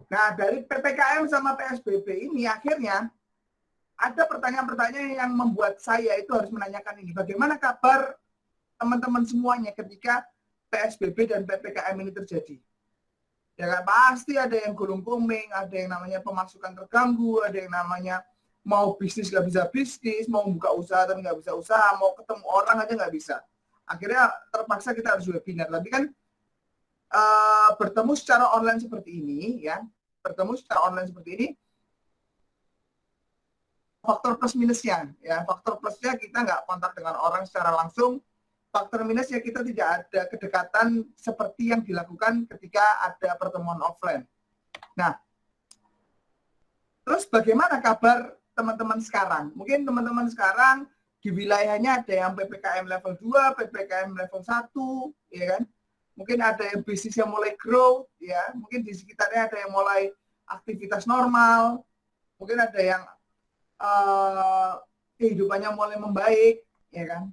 Nah, dari PPKM sama PSBB ini akhirnya ada pertanyaan-pertanyaan yang membuat saya itu harus menanyakan ini. Bagaimana kabar teman-teman semuanya ketika PSBB dan PPKM ini terjadi? Ya kan, pasti ada yang gulung kuming, ada yang namanya pemasukan terganggu, ada yang namanya mau bisnis nggak bisa bisnis, mau buka usaha tapi nggak bisa usaha, mau ketemu orang aja nggak bisa. Akhirnya terpaksa kita harus webinar. Tapi kan bertemu secara online seperti ini, ya, bertemu secara online seperti ini, faktor plus minusnya, ya, faktor plusnya kita nggak kontak dengan orang secara langsung, faktor minusnya kita tidak ada kedekatan seperti yang dilakukan ketika ada pertemuan offline. Nah, terus bagaimana kabar teman-teman sekarang? Mungkin teman-teman sekarang di wilayahnya ada yang PPKM level 2, PPKM level 1, ya kan? Mungkin ada yang bisnis yang mulai grow, ya. Mungkin di sekitarnya ada yang mulai aktivitas normal. Mungkin ada yang kehidupannya mulai membaik, ya kan?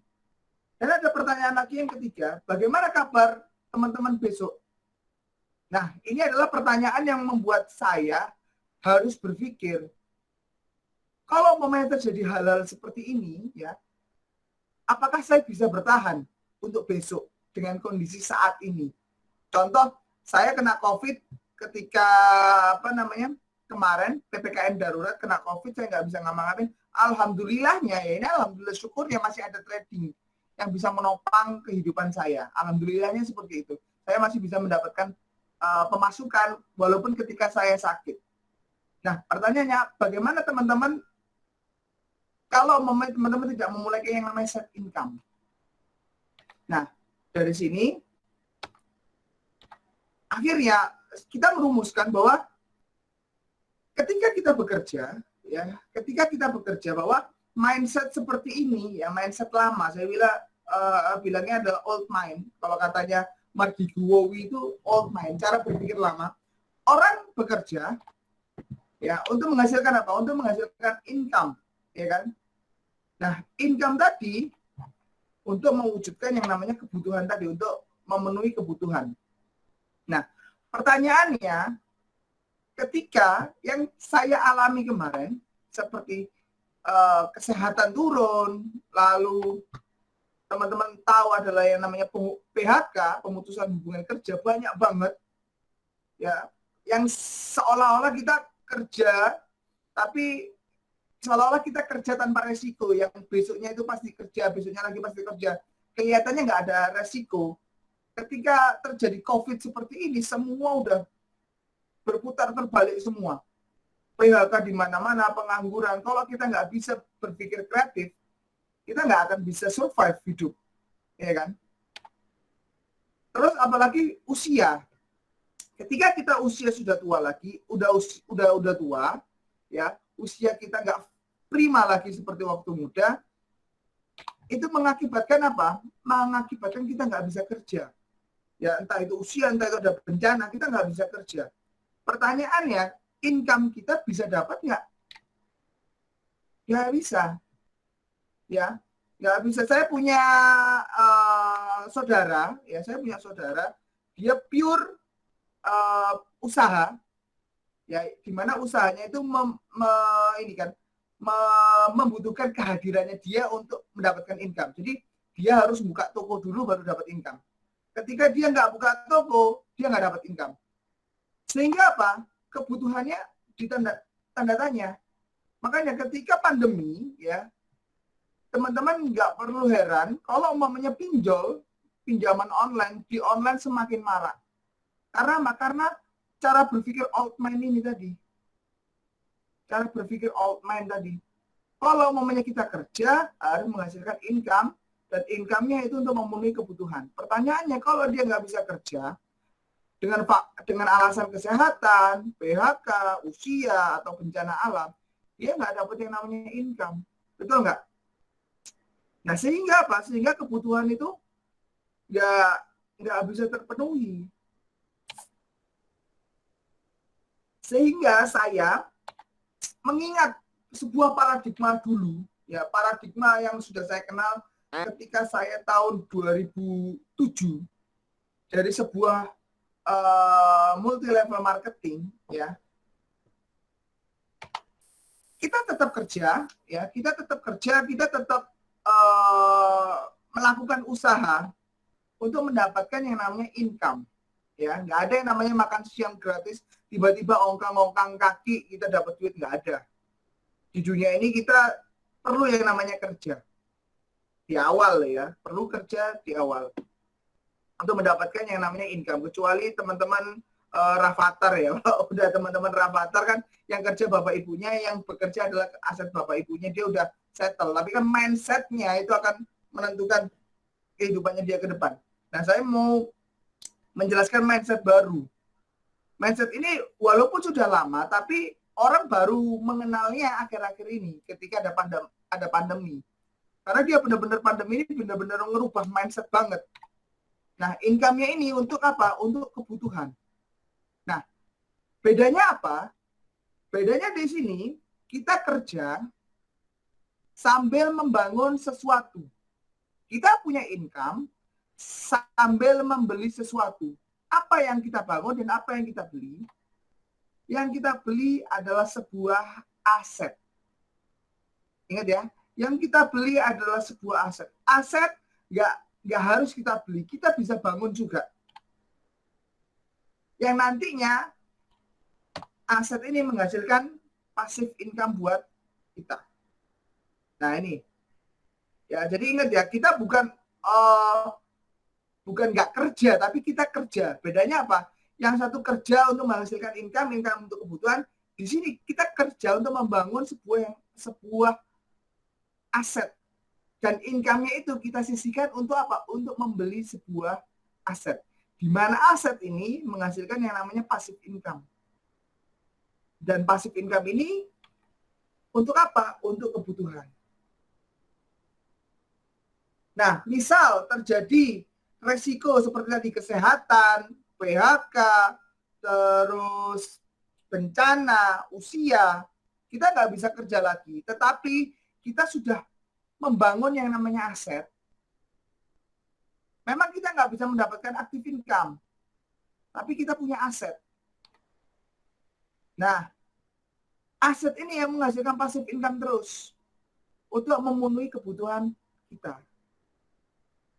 Dan ada pertanyaan lagi yang ketiga, bagaimana kabar teman-teman besok? Nah, ini adalah pertanyaan yang membuat saya harus berpikir, kalau momennya terjadi hal-hal seperti ini, ya, apakah saya bisa bertahan untuk besok dengan kondisi saat ini? Contoh, saya kena COVID ketika kemarin PPKM darurat, kena COVID, saya nggak bisa ngapa-ngapain. Alhamdulillahnya, ya ini alhamdulillah syukur ya masih ada trading yang bisa menopang kehidupan saya. Alhamdulillahnya seperti itu. Saya masih bisa mendapatkan pemasukan walaupun ketika saya sakit. Nah, pertanyaannya, bagaimana teman-teman kalau teman-teman tidak memulai yang namanya set income? Nah, dari sini akhirnya kita merumuskan bahwa ketika kita bekerja, ya, ketika kita bekerja bahwa mindset seperti ini, ya, mindset lama, saya bilangnya adalah old mind. Kalau katanya Mardi Guowi itu old mind, cara berpikir lama. Orang bekerja, ya, untuk menghasilkan apa? Untuk menghasilkan income, ya kan? Nah, income tadi untuk mewujudkan yang namanya kebutuhan tadi, untuk memenuhi kebutuhan. Nah, pertanyaannya, ketika yang saya alami kemarin, seperti kesehatan turun, lalu teman-teman tahu adalah yang namanya PHK, pemutusan hubungan kerja, banyak banget, ya, yang seolah-olah kita kerja, tapi seolah-olah kita kerja tanpa resiko, yang besoknya itu pasti kerja, besoknya lagi pasti kerja. Kelihatannya nggak ada resiko. Ketika terjadi COVID seperti ini, semua udah berputar terbalik semua. PHK di mana-mana, pengangguran. Kalau kita nggak bisa berpikir kreatif, kita nggak akan bisa survive hidup, ya kan? Terus apalagi usia. Ketika kita usia sudah tua lagi, udah tua, ya, usia kita nggak prima lagi seperti waktu muda, itu mengakibatkan apa? Mengakibatkan kita nggak bisa kerja. Ya, entah itu usia, entah itu ada bencana, kita nggak bisa kerja. Pertanyaannya, income kita bisa dapat nggak? Nggak bisa. Ya, nggak bisa. Saya punya saudara, ya, saya punya saudara, dia pure usaha, ya, di mana usahanya itu membutuhkan kehadirannya dia untuk mendapatkan income. Jadi dia harus buka toko dulu baru dapat income. Ketika dia nggak buka toko, dia nggak dapat income. Sehingga apa? Kebutuhannya tanda tanya. Makanya ketika pandemi, ya, teman-teman nggak perlu heran kalau umpamanya pinjaman online, di online semakin marak. Karena apa? Karena cara berpikir old mind ini tadi. Cara berpikir old mind tadi. Kalau umpamanya kita kerja, harus menghasilkan income, dan income-nya itu untuk memenuhi kebutuhan. Pertanyaannya, kalau dia nggak bisa kerja, dengan alasan kesehatan, PHK, usia, atau bencana alam, dia nggak dapat yang namanya income. Betul nggak? Nah, sehingga apa? Sehingga kebutuhan itu nggak bisa terpenuhi. Sehingga saya mengingat sebuah paradigma dulu, ya, paradigma yang sudah saya kenal ketika saya tahun 2007 dari sebuah multi level marketing, ya, kita tetap kerja, ya, kita tetap kerja, kita tetap melakukan usaha untuk mendapatkan yang namanya income, ya. Nggak ada yang namanya makan siang gratis, tiba-tiba ongkang-ongkang kaki kita dapat duit, nggak ada. Di dunia ini kita perlu yang namanya kerja di awal, ya, perlu kerja di awal untuk mendapatkan yang namanya income. Kecuali teman-teman Rafathar, ya, udah teman-teman Rafathar kan yang kerja bapak ibunya, yang bekerja adalah aset bapak ibunya, dia udah settle. Tapi kan mindsetnya itu akan menentukan kehidupannya dia ke depan. Nah, saya mau menjelaskan mindset baru. Mindset ini walaupun sudah lama, tapi orang baru mengenalnya akhir-akhir ini ketika ada pandemi. Karena dia benar-benar pandemi ini benar-benar merubah mindset banget. Nah, income-nya ini untuk apa? Untuk kebutuhan. Nah, bedanya apa? Bedanya di sini, kita kerja sambil membangun sesuatu. Kita punya income sambil membeli sesuatu. Apa yang kita bangun dan apa yang kita beli? Yang kita beli adalah sebuah aset. Ingat ya, yang kita beli adalah sebuah aset. Aset nggak harus kita beli, kita bisa bangun juga. Yang nantinya aset ini menghasilkan passive income buat kita. Nah ini, ya jadi ingat ya, kita bukan nggak kerja, tapi kita kerja. Bedanya apa? Yang satu kerja untuk menghasilkan income untuk kebutuhan. Di sini kita kerja untuk membangun sebuah aset. Dan income-nya itu kita sisihkan untuk apa? Untuk membeli sebuah aset. Di mana aset ini menghasilkan yang namanya passive income. Dan passive income ini untuk apa? Untuk kebutuhan. Nah, misal terjadi resiko seperti tadi kesehatan, PHK, terus bencana, usia, kita nggak bisa kerja lagi. Tetapi kita sudah membangun yang namanya aset. Memang kita nggak bisa mendapatkan active income, tapi kita punya aset. Nah, aset ini yang menghasilkan passive income terus untuk memenuhi kebutuhan kita.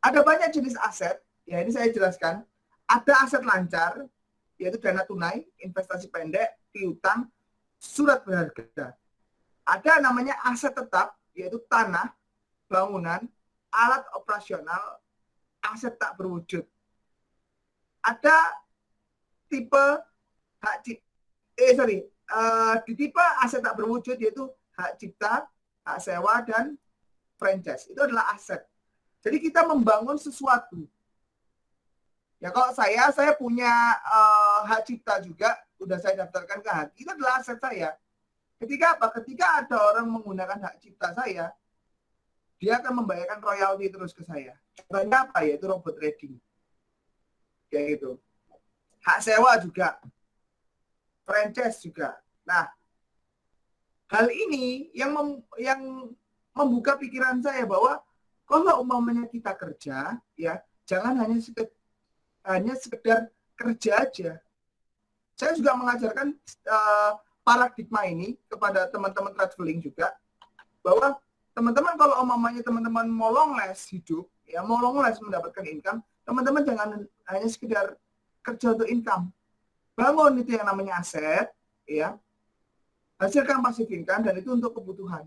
Ada banyak jenis aset, ya ini saya jelaskan. Ada aset lancar, yaitu dana tunai, investasi pendek, piutang, surat berharga. Ada namanya aset tetap, yaitu tanah, bangunan, alat operasional, aset tak berwujud. Ada tipe di tipe aset tak berwujud, yaitu hak cipta, hak sewa, dan franchise. Itu adalah aset. Jadi kita membangun sesuatu. Ya kalau saya punya hak cipta juga, udah saya daftarkan ke HAK, itu adalah aset saya. Ketika apa? Ketika ada orang menggunakan hak cipta saya, dia akan membayarkan royalti terus ke saya. Contohnya apa? Yaitu robot trading. Kayak gitu. Hak sewa juga. Franchise juga. Nah, hal ini yang membuka pikiran saya bahwa kalau umpamanya kita kerja, ya jangan hanya sekedar kerja aja. Saya juga mengajarkan paradigma ini kepada teman-teman traveling juga, bahwa teman-teman kalau umpamanya teman-teman mau long last hidup, ya mau long last mendapatkan income, teman-teman jangan hanya sekedar kerja untuk income. Bangun itu yang namanya aset, ya, hasilkan passive income, dan itu untuk kebutuhan.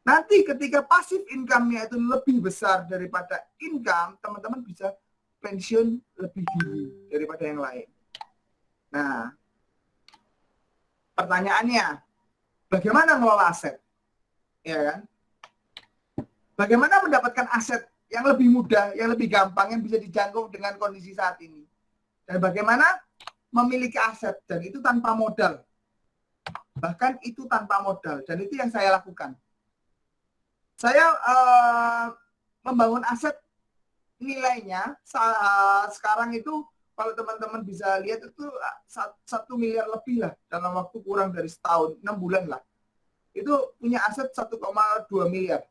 Nanti ketika passive income-nya itu lebih besar daripada income, teman-teman bisa pensiun lebih dini daripada yang lain. Nah, pertanyaannya, bagaimana mengelola aset? Ya kan? Bagaimana mendapatkan aset yang lebih mudah, yang lebih gampang, yang bisa dijangkau dengan kondisi saat ini? Dan bagaimana memiliki aset, dan itu tanpa modal. Bahkan itu tanpa modal, dan itu yang saya lakukan. Saya membangun aset nilainya sekarang itu kalau teman-teman bisa lihat itu 1 miliar lebih lah dalam waktu kurang dari setahun, 6 bulan lah. Itu punya aset 1,2 miliar.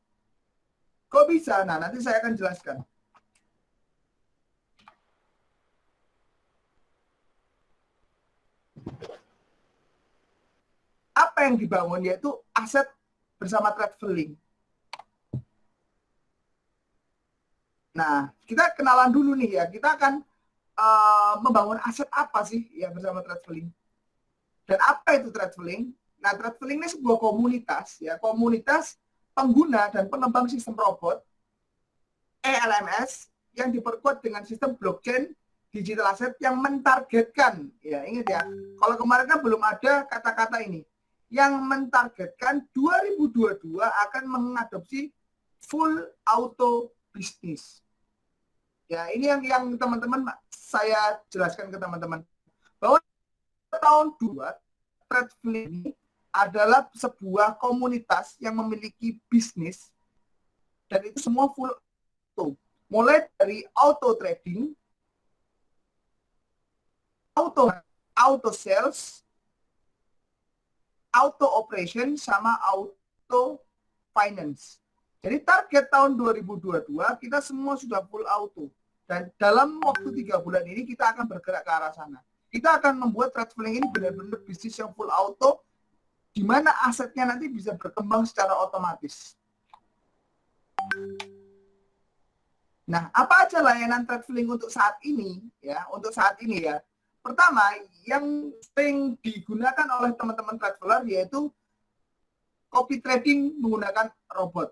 Kok bisa? Nah, nanti saya akan jelaskan. Apa yang dibangun? Yaitu aset bersama Traveling. Nah, kita kenalan dulu nih ya. Kita akan membangun aset apa sih ya bersama Traveling. Dan apa itu Traveling? Nah, Traveling ini sebuah komunitas ya, komunitas pengguna dan pengembang sistem robot ELMS yang diperkuat dengan sistem blockchain digital asset yang mentargetkan, ya ingat ya, kalau kemarin kan belum ada kata-kata ini, yang mentargetkan 2022 akan mengadopsi full auto bisnis. Ya, ini yang teman-teman saya jelaskan ke teman-teman bahwa tahun 2 Traveling ini adalah sebuah komunitas yang memiliki bisnis dan itu semua full auto. Mulai dari auto trading, auto sales, auto operation sama auto finance. Jadi target tahun 2022 kita semua sudah full auto. Dan dalam waktu 3 bulan ini kita akan bergerak ke arah sana. Kita akan membuat Traveling ini benar-benar bisnis yang full auto, di mana asetnya nanti bisa berkembang secara otomatis. Nah, apa aja layanan Traveling untuk saat ini? Ya, untuk saat ini ya. Pertama, yang sering digunakan oleh teman-teman traveler yaitu copy trading menggunakan robot.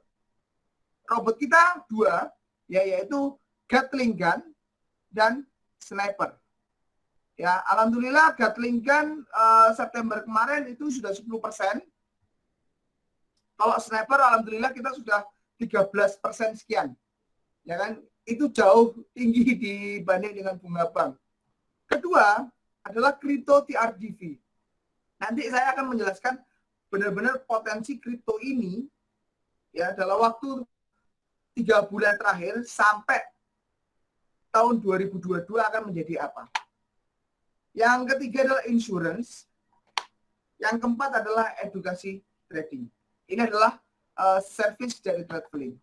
Robot kita 2, ya, yaitu Gatling gun dan sniper. Ya, alhamdulillah Gatling gun September kemarin itu sudah 10%. Kalau sniper alhamdulillah kita sudah 13% sekian. Ya kan? Itu jauh tinggi dibanding dengan bunga bank. Kedua adalah kripto TRDV. Nanti saya akan menjelaskan benar-benar potensi kripto ini ya dalam waktu 3 bulan terakhir sampai tahun 2022 akan menjadi apa. Yang ketiga adalah insurance. Yang keempat adalah edukasi trading. Ini adalah service dari Traveling.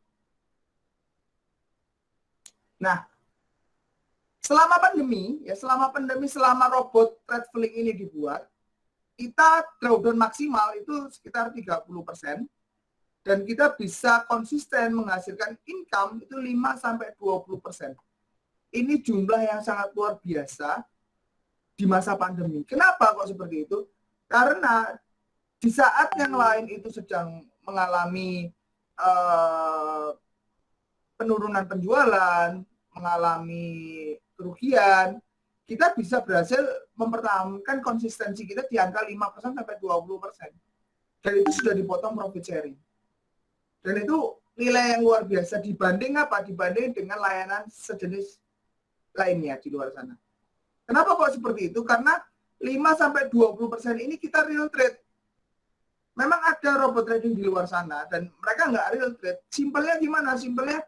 Nah, selama pandemi, selama robot Traveling ini dibuat, kita drawdown maksimal itu sekitar 30%. Dan kita bisa konsisten menghasilkan income itu 5-20%. Ini jumlah yang sangat luar biasa di masa pandemi. Kenapa kok seperti itu? Karena di saat yang lain itu sedang mengalami penurunan penjualan, mengalami kerugian, kita bisa berhasil mempertahankan konsistensi kita di angka 5-20%. Dan itu sudah dipotong profit sharing. Dan itu nilai yang luar biasa dibanding apa? Dibanding dengan layanan sejenis lainnya di luar sana. Kenapa kok seperti itu? Karena 5-20% ini kita real trade. Memang ada robot trading di luar sana dan mereka nggak real trade. Simpelnya gimana? Simpelnya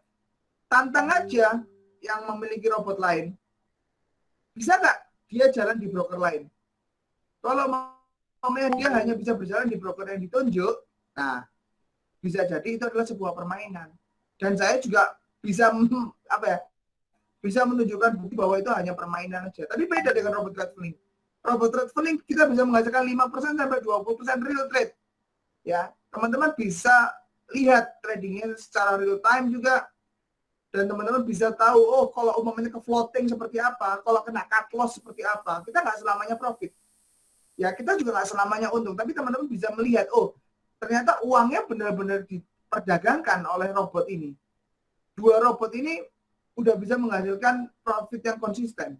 tantang aja yang memiliki robot lain. Bisa nggak dia jalan di broker lain? Kalau dia hanya bisa berjalan di broker yang ditunjuk, nah bisa jadi itu adalah sebuah permainan. Dan saya juga bisa bisa menunjukkan bukti bahwa itu hanya permainan aja. Tapi beda dengan robot Traveling. Robot Traveling kita bisa menghasilkan 5-20% real trade. Ya, teman-teman bisa lihat tradingnya secara real time juga. Dan teman-teman bisa tahu, oh kalau umumnya ke floating seperti apa, kalau kena cut loss seperti apa. Kita nggak selamanya profit. Ya, kita juga nggak selamanya untung. Tapi teman-teman bisa melihat, oh ternyata uangnya benar-benar diperdagangkan oleh robot ini. 2 robot ini udah bisa menghasilkan profit yang konsisten.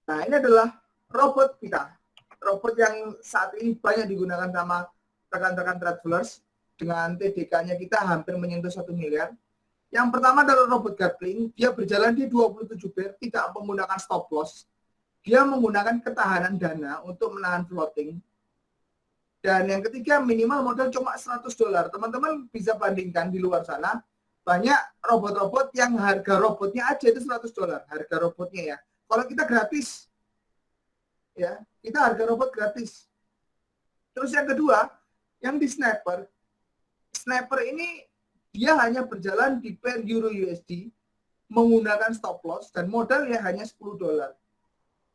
Nah, ini adalah robot kita. Robot yang saat ini banyak digunakan sama rekan-rekan travelers. Dengan TDK-nya kita hampir menyentuh 1 miliar. Yang pertama adalah robot Gatling. Dia berjalan di 27 bar, tidak menggunakan stop loss. Dia menggunakan ketahanan dana untuk menahan floating. Dan yang ketiga, minimal modal cuma $100. Teman-teman bisa bandingkan di luar sana, banyak robot-robot yang harga robotnya aja itu $100. Harga robotnya ya. Kalau kita gratis, ya kita harga robot gratis. Terus yang kedua, yang di Sniper. Sniper ini dia hanya berjalan di pair Euro USD, menggunakan stop loss, dan modalnya hanya $10.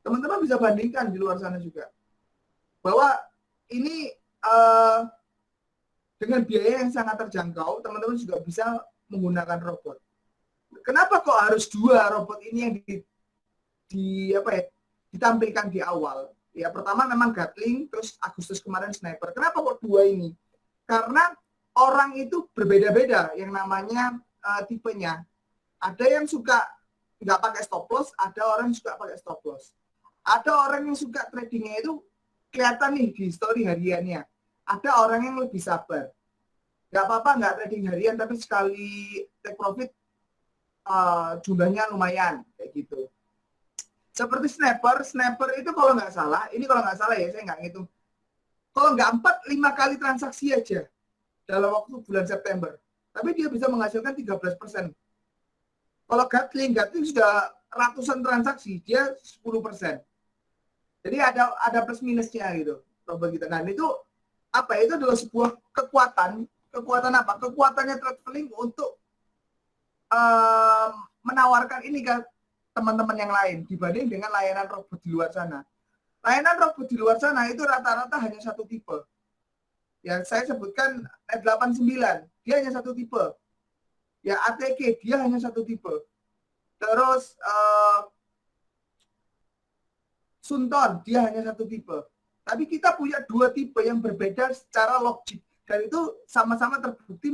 Teman-teman bisa bandingkan di luar sana juga. bahwa ini dengan biaya yang sangat terjangkau, teman-teman juga bisa menggunakan robot. Kenapa kok harus 2 robot ini yang ditampilkan di awal? Ya, pertama memang Gatling, terus Agustus kemarin Sniper. Kenapa kok 2 ini? Karena orang itu berbeda-beda yang namanya tipenya. Ada yang suka nggak pakai stop loss, ada orang yang suka pakai stop loss. Ada orang yang suka tradingnya itu kelihatan nih di story hariannya. Ada orang yang lebih sabar. Nggak apa-apa nggak trading harian, tapi sekali take profit jumlahnya lumayan kayak gitu. Seperti Snapper itu kalau nggak salah, ya saya nggak ngitung. Kalau nggak 4-5 kali transaksi aja dalam waktu bulan September, tapi dia bisa menghasilkan 13%. Kalau Gatling sudah ratusan transaksi, dia 10%. Jadi ada plus minusnya gitu, robot kita. Nah itu apa? Itu adalah sebuah kekuatan apa? Kekuatannya Threadflink untuk menawarkan ini ke teman-teman yang lain dibanding dengan layanan robot di luar sana. Layanan robot di luar sana itu rata-rata hanya satu tipe. Ya saya sebutkan Net89, dia hanya satu tipe. Ya ATK dia hanya satu tipe. Terus Sunton dia hanya satu tipe. Tapi kita punya 2 tipe yang berbeda secara logik, dan itu sama-sama terbukti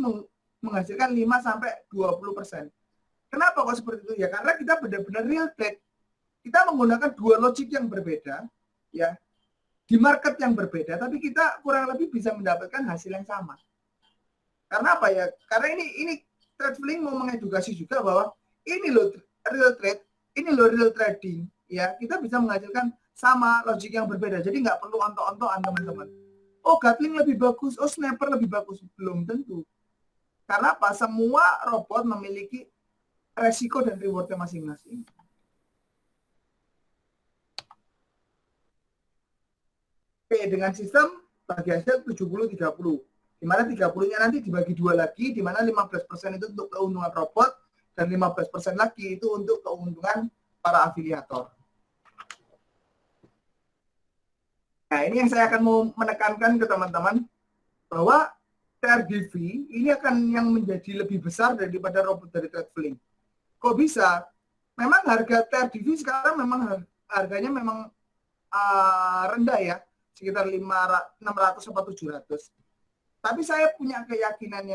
menghasilkan 5-20%. Kenapa kok seperti itu? Ya karena kita benar-benar real trade. Kita menggunakan 2 logik yang berbeda, ya, di market yang berbeda, tapi kita kurang lebih bisa mendapatkan hasil yang sama. Karena apa ya? Karena ini Threadflink mau mengedukasi juga bahwa ini loh real trade, ini loh real trading, ya kita bisa menghasilkan sama logik yang berbeda. Jadi nggak perlu ontok-ontokan teman-teman. Oh Gatling lebih bagus, oh Sniper lebih bagus, belum tentu. Karena apa? Semua robot memiliki resiko dan rewardnya masing-masing. Oke, dengan sistem bagi hasil 70-30. Di mana 30-nya nanti dibagi 2 lagi, di mana 15% itu untuk keuntungan robot, dan 15% lagi itu untuk keuntungan para afiliator. Nah, ini yang saya akan mau menekankan ke teman-teman, bahwa TRDV ini akan yang menjadi lebih besar daripada robot dari Threadflink. Kok bisa? Memang harga TRDV sekarang memang harganya memang rendah ya, sekitar 600 atau 700. Tapi saya punya keyakinan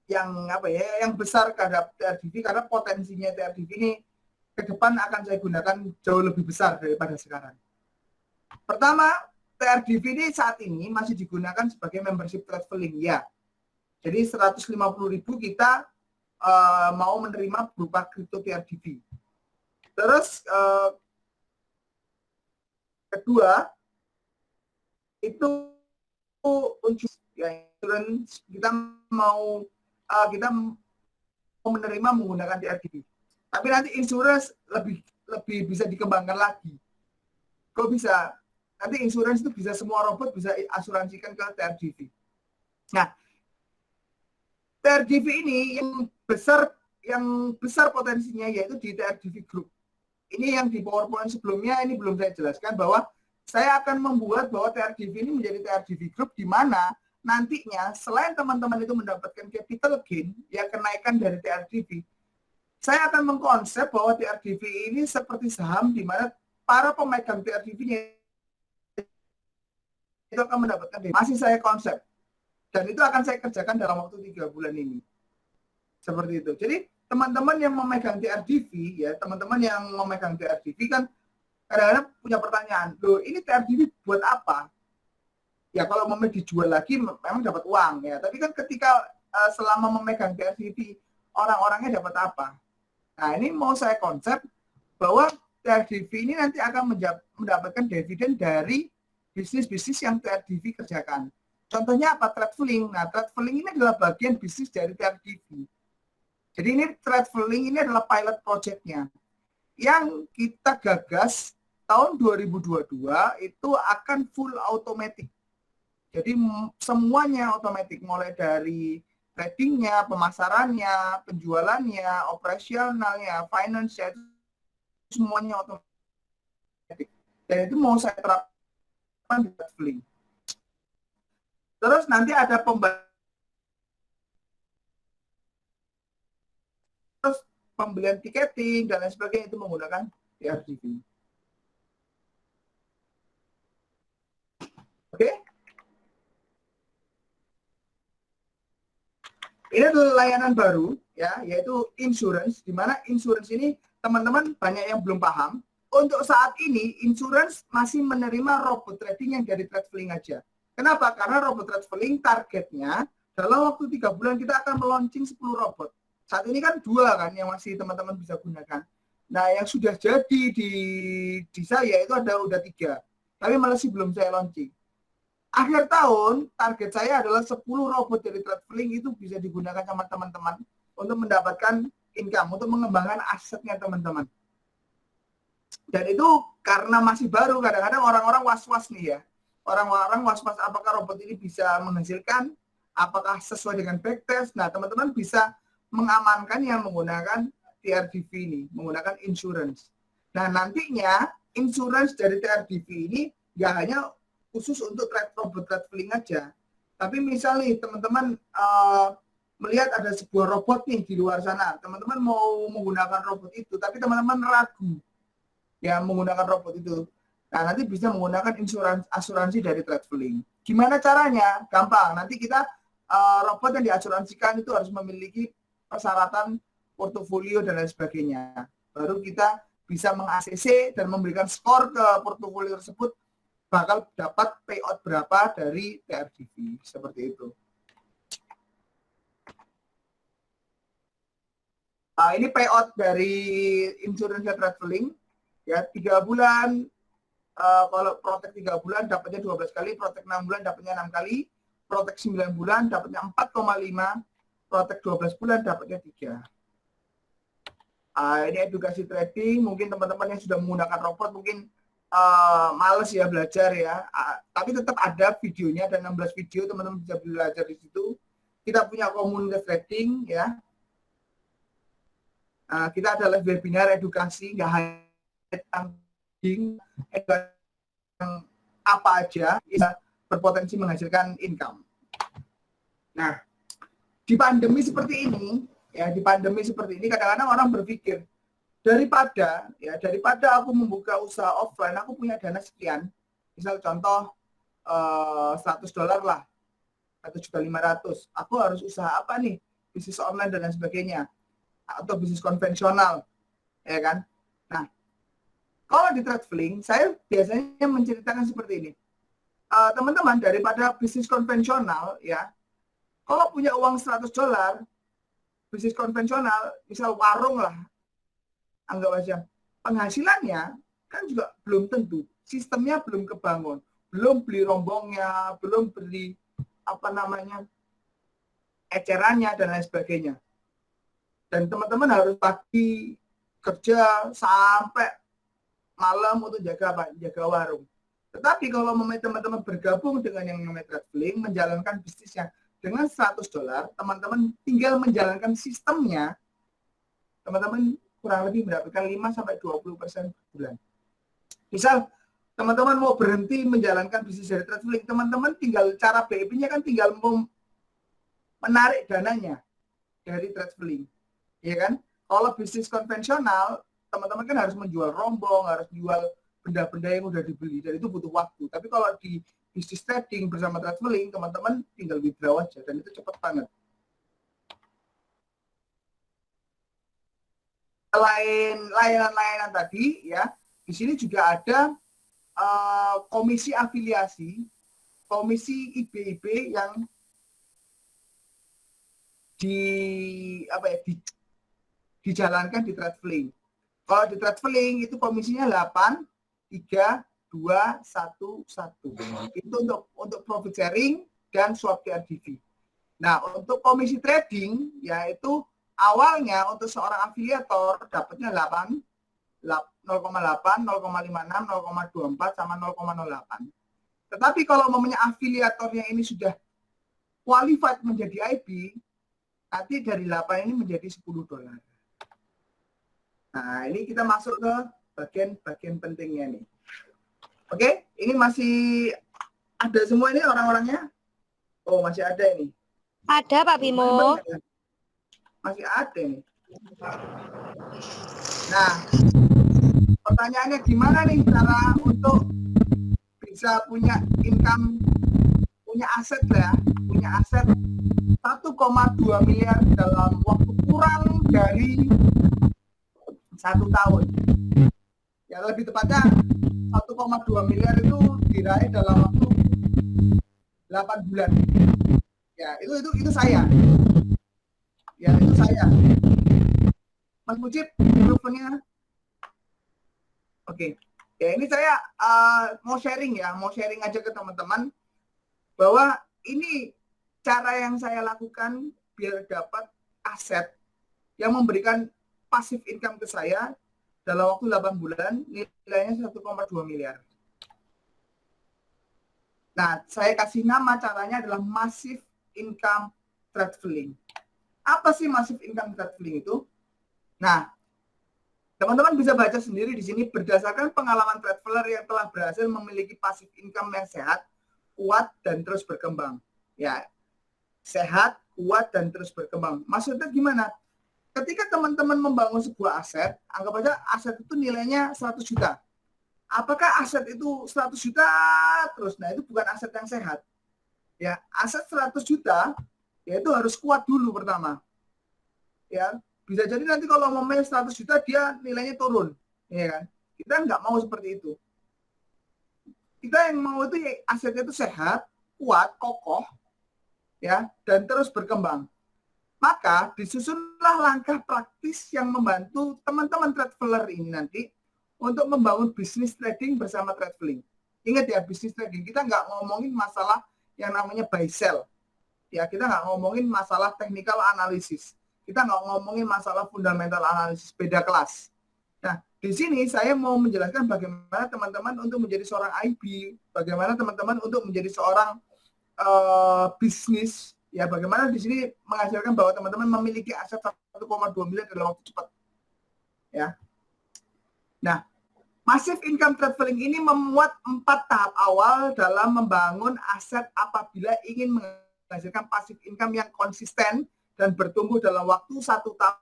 yang besar terhadap TRDV, karena potensinya TRDV ini ke depan akan saya gunakan jauh lebih besar daripada sekarang. Pertama, TRDV ini saat ini masih digunakan sebagai membership Threadflink ya. Jadi 150.000 kita mau menerima berupa kripto TRDV. Terus kedua itu untuk ya, insurance kita mau menerima menggunakan TRDV. Tapi nanti insurance lebih bisa dikembangkan lagi. Kok bisa? Nanti insurance itu bisa semua robot bisa asuransikan ke TRDV. Nah, TRDV ini yang besar potensinya yaitu di TRDV Group. Ini yang di PowerPoint sebelumnya ini belum saya jelaskan, bahwa saya akan membuat bahwa TRDV ini menjadi TRDV Group, di mana nantinya selain teman-teman itu mendapatkan capital gain, ya kenaikan dari TRDV, saya akan mengkonsep bahwa TRDV ini seperti saham, di mana para pemegang TRDV-nya itu akan mendapatkan gain. Masih saya konsep. Dan itu akan saya kerjakan dalam waktu 3 bulan ini. Seperti itu. Jadi teman-teman yang memegang TRDV, ya teman-teman yang memegang TRDV kan kadang-kadang punya pertanyaan, loh ini TRDV buat apa? Ya kalau mau dijual lagi memang dapat uang ya. Tapi kan ketika selama memegang TRDV, orang-orangnya dapat apa? Nah ini mau saya konsep bahwa TRDV ini nanti akan mendapatkan dividen dari bisnis-bisnis yang TRDV kerjakan. Contohnya apa? Threadflink. Nah, Threadflink ini adalah bagian bisnis dari TRDV. Jadi ini Threadflink ini adalah pilot project-nya yang kita gagas tahun 2022 itu akan full automatic. Jadi semuanya otomatis, mulai dari tradingnya, pemasarannya, penjualannya, operasionalnya, finance-nya, itu semuanya otomatis. Dan itu mau saya terapkan di traveling. Terus nanti ada pembelian tiketing dan lain sebagainya itu menggunakan TRDV. Oke? Ini adalah layanan baru, ya, yaitu insurance, di mana insurance ini teman-teman banyak yang belum paham. Untuk saat ini, insurance masih menerima robot trading yang dari traveling aja. Kenapa? Karena robot traveling targetnya dalam waktu 3 bulan kita akan meluncing 10 robot. Saat ini kan 2 kan yang masih teman-teman bisa gunakan. Nah, yang sudah jadi di saya itu udah 3. Tapi masih belum saya launching. Akhir tahun, target saya adalah 10 robot dari traveling itu bisa digunakan sama teman-teman untuk mendapatkan income, untuk mengembangkan asetnya teman-teman. Dan itu karena masih baru, kadang-kadang orang-orang was-was nih ya. Orang-orang was-was apakah robot ini bisa menghasilkan, apakah sesuai dengan backtest. Nah, teman-teman bisa mengamankan yang menggunakan TRDV ini, menggunakan insurance. Nah, nantinya insurance dari TRDV ini nggak hanya khusus untuk robot traveling aja. Tapi misalnya teman-teman melihat ada sebuah robot nih di luar sana, teman-teman mau menggunakan robot itu, tapi teman-teman ragu ya menggunakan robot itu. Nah, nanti bisa menggunakan asuransi dari traveling. Gimana caranya? Gampang. Nanti kita robot yang diasuransikan itu harus memiliki persyaratan portofolio dan lain sebagainya. Baru kita bisa meng-ACC dan memberikan skor ke portofolio tersebut bakal dapat payout berapa dari TRDV. Seperti itu. Nah, ini payout dari insurance traveling. Ya, 3 bulan, kalau protek 3 bulan dapatnya 12 kali, protek 6 bulan dapatnya 6 kali, protek 9 bulan dapatnya 4,5, protek 12 bulan dapatnya 3. Ini edukasi trading, mungkin teman-teman yang sudah menggunakan robot mungkin males ya belajar ya, tapi tetap ada videonya, dan 16 video teman-teman bisa belajar di situ. Kita punya komunitas trading ya, kita ada live webinar edukasi, nggak hanya tentang apa aja bisa berpotensi menghasilkan income. Nah, di pandemi seperti ini ya, kadang-kadang orang berpikir daripada aku membuka usaha offline, aku punya dana sekian, misal contoh $100 lah, $1.500.000, aku harus usaha apa nih, bisnis online dan lain sebagainya, atau bisnis konvensional, ya kan? Nah, kalau di traveling, saya biasanya menceritakan seperti ini. Teman-teman, daripada bisnis konvensional, ya, kalau punya uang $100, bisnis konvensional, misal warung lah, anggap aja, penghasilannya kan juga belum tentu, sistemnya belum kebangun, belum beli rombongnya, belum beli ecerannya dan lain sebagainya. Dan teman-teman harus pagi kerja sampai malam untuk jaga warung. Tetapi kalau teman-teman bergabung dengan yang namanya traveling, menjalankan bisnisnya dengan $100, teman-teman tinggal menjalankan sistemnya, teman-teman kurang lebih mendapatkan 5-20% per bulan. Misal teman-teman mau berhenti menjalankan bisnis dari traveling, teman-teman tinggal cara BIP-nya kan tinggal menarik dananya dari traveling, ya kan? Kalau bisnis konvensional, teman-teman kan harus menjual rombong, harus jual benda-benda yang udah dibeli, dan itu butuh waktu. Tapi kalau di bisnis trading bersama traveling, teman-teman tinggal withdraw aja, dan itu cepat banget. Selain layanan-layanan tadi, ya, di sini juga ada komisi afiliasi, komisi IB-IB yang dijalankan di traveling. Kalau di traveling itu komisinya 8, 3, 2, 1, 1. Itu untuk profit sharing dan swap TRDV. Nah, untuk komisi trading, yaitu awalnya untuk seorang afiliator dapatnya 0,8, 0,56, 0,24, sama 0,08. Tetapi kalau namanya afiliatornya ini sudah qualified menjadi IB, nanti dari 8 ini menjadi $10. Nah, ini kita masuk ke bagian pentingnya nih. Oke, ini masih ada semua ini orang-orangnya? Oh, masih ada ini. Ada Pak Bimo. Masih ada nih. Nah, pertanyaannya gimana nih cara untuk bisa punya income, punya aset lah ya, punya aset 1,2 miliar dalam waktu kurang dari 1 tahun. Ya lebih tepatnya 1,2 miliar itu diraih dalam waktu 8 bulan. Ya, itu saya. Ya, itu saya. Mas Mujib, mikrofonnya. Oke. Ya, ini saya mau sharing ya, mau sharing aja ke teman-teman bahwa ini cara yang saya lakukan biar dapat aset yang memberikan passive income ke saya dalam waktu 8 bulan, nilainya 1,2 miliar. Nah, saya kasih nama caranya adalah Massive Income Traveling. Apa sih Massive Income Traveling itu? Nah, teman-teman bisa baca sendiri di sini berdasarkan pengalaman traveler yang telah berhasil memiliki passive income yang sehat, kuat, dan terus berkembang. Ya, sehat, kuat, dan terus berkembang. Maksudnya gimana? Ketika teman-teman membangun sebuah aset, anggap aja aset itu nilainya 100 juta. Apakah aset itu 100 juta terus? Nah, itu bukan aset yang sehat. Ya, aset 100 juta ya itu harus kuat dulu pertama. Ya, bisa jadi nanti kalau mau 100 juta dia nilainya turun, ya kan? Kita nggak mau seperti itu. Kita yang mau itu ya, asetnya itu sehat, kuat, kokoh, ya, dan terus berkembang. Maka disusunlah langkah praktis yang membantu teman-teman traveler ini nanti untuk membangun bisnis trading bersama traveling. Ingat ya, bisnis trading kita nggak ngomongin masalah yang namanya buy sell. Ya, kita nggak ngomongin masalah technical analysis. Kita nggak ngomongin masalah fundamental analysis, beda kelas. Nah, di sini saya mau menjelaskan bagaimana teman-teman untuk menjadi seorang IB, bagaimana teman-teman untuk menjadi seorang bisnis, ya bagaimana di sini menghasilkan bahwa teman-teman memiliki aset 1,2 miliar dalam waktu cepat. Ya. Nah, Massive Income Traveling ini memuat 4 tahap awal dalam membangun aset apabila ingin menghasilkan passive income yang konsisten dan bertumbuh dalam waktu 1 tahun.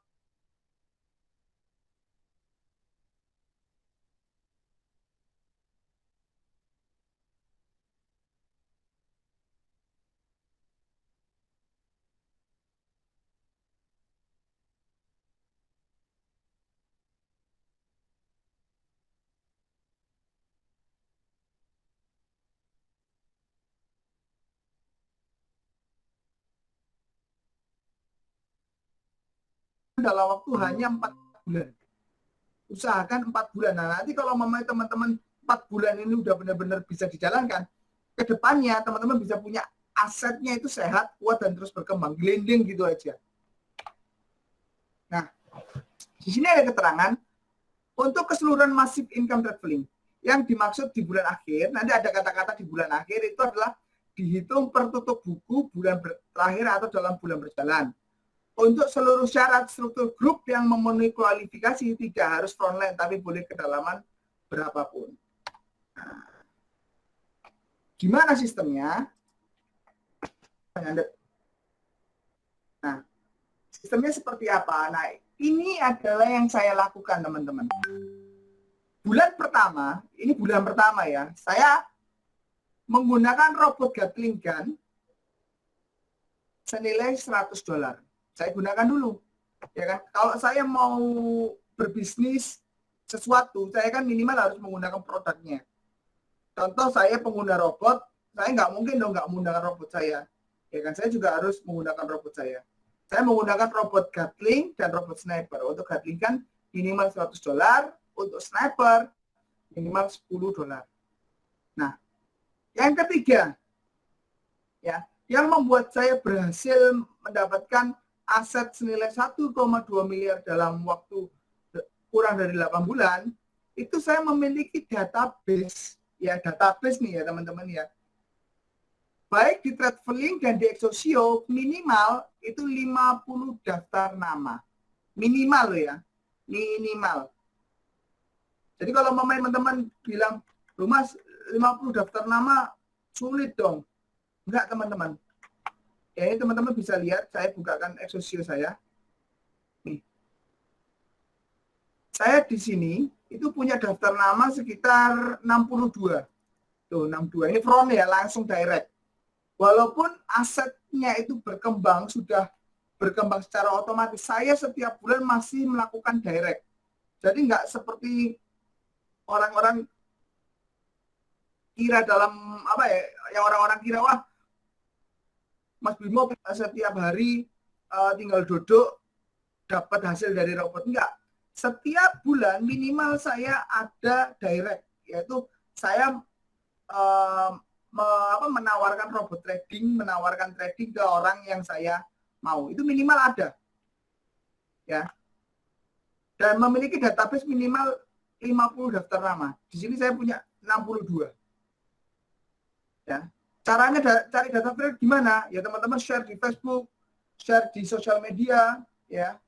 Dalam waktu hanya 4 bulan. Usahakan 4 bulan. Nah, nanti kalau memang teman-teman 4 bulan ini udah benar-benar bisa dijalankan, ke depannya teman-teman bisa punya asetnya itu sehat, kuat, dan terus berkembang. Glending gitu aja. Nah, di sini ada keterangan untuk keseluruhan Massive Income Traveling. Yang dimaksud di bulan akhir, nanti ada kata-kata di bulan akhir itu adalah dihitung per tutup buku bulan terakhir atau dalam bulan berjalan. Untuk seluruh syarat struktur grup yang memenuhi kualifikasi tidak harus frontline, tapi boleh kedalaman berapapun. Nah, gimana sistemnya? Nah, sistemnya seperti apa? Nah, ini adalah yang saya lakukan, teman-teman. Bulan pertama, ini bulan pertama ya, saya menggunakan robot Gatling gun senilai $100. Saya gunakan dulu, ya kan? Kalau saya mau berbisnis sesuatu, saya kan minimal harus menggunakan produknya. Contoh saya pengguna robot, saya nggak mungkin dong nggak menggunakan robot saya, ya kan? Saya juga harus menggunakan robot saya. Saya menggunakan robot Gatling dan robot sniper. Untuk Gatling kan minimal $100, untuk sniper minimal $10. Nah, yang ketiga, ya, yang membuat saya berhasil mendapatkan aset senilai 1,2 miliar dalam waktu kurang dari 8 bulan, itu saya memiliki database, ya database nih ya teman-teman ya. Baik di Traveling dan di Exosio, minimal itu 50 daftar nama. Minimal loh ya, minimal. Jadi kalau teman-teman bilang, "Loh Mas, 50 daftar nama sulit dong. Enggak, teman-teman. Ya, ini teman-teman bisa lihat, saya bukakan Exosio saya. Nih. Saya di sini itu punya daftar nama sekitar 62. Tuh, 62. Ini front ya, langsung direct. Walaupun asetnya itu berkembang, sudah berkembang secara otomatis, saya setiap bulan masih melakukan direct. Jadi nggak seperti orang-orang kira dalam apa ya, yang orang-orang kira, wah Mas Bimo setiap hari tinggal duduk dapat hasil dari robot. Enggak. Setiap bulan minimal saya ada direct, yaitu saya menawarkan robot trading, menawarkan trading ke orang yang saya mau. Itu minimal ada. Ya. Dan memiliki database minimal 50 daftar nama. Di sini saya punya 62. Ya. Caranya cari data trade gimana? Ya teman-teman share di Facebook, share di sosial media, ya.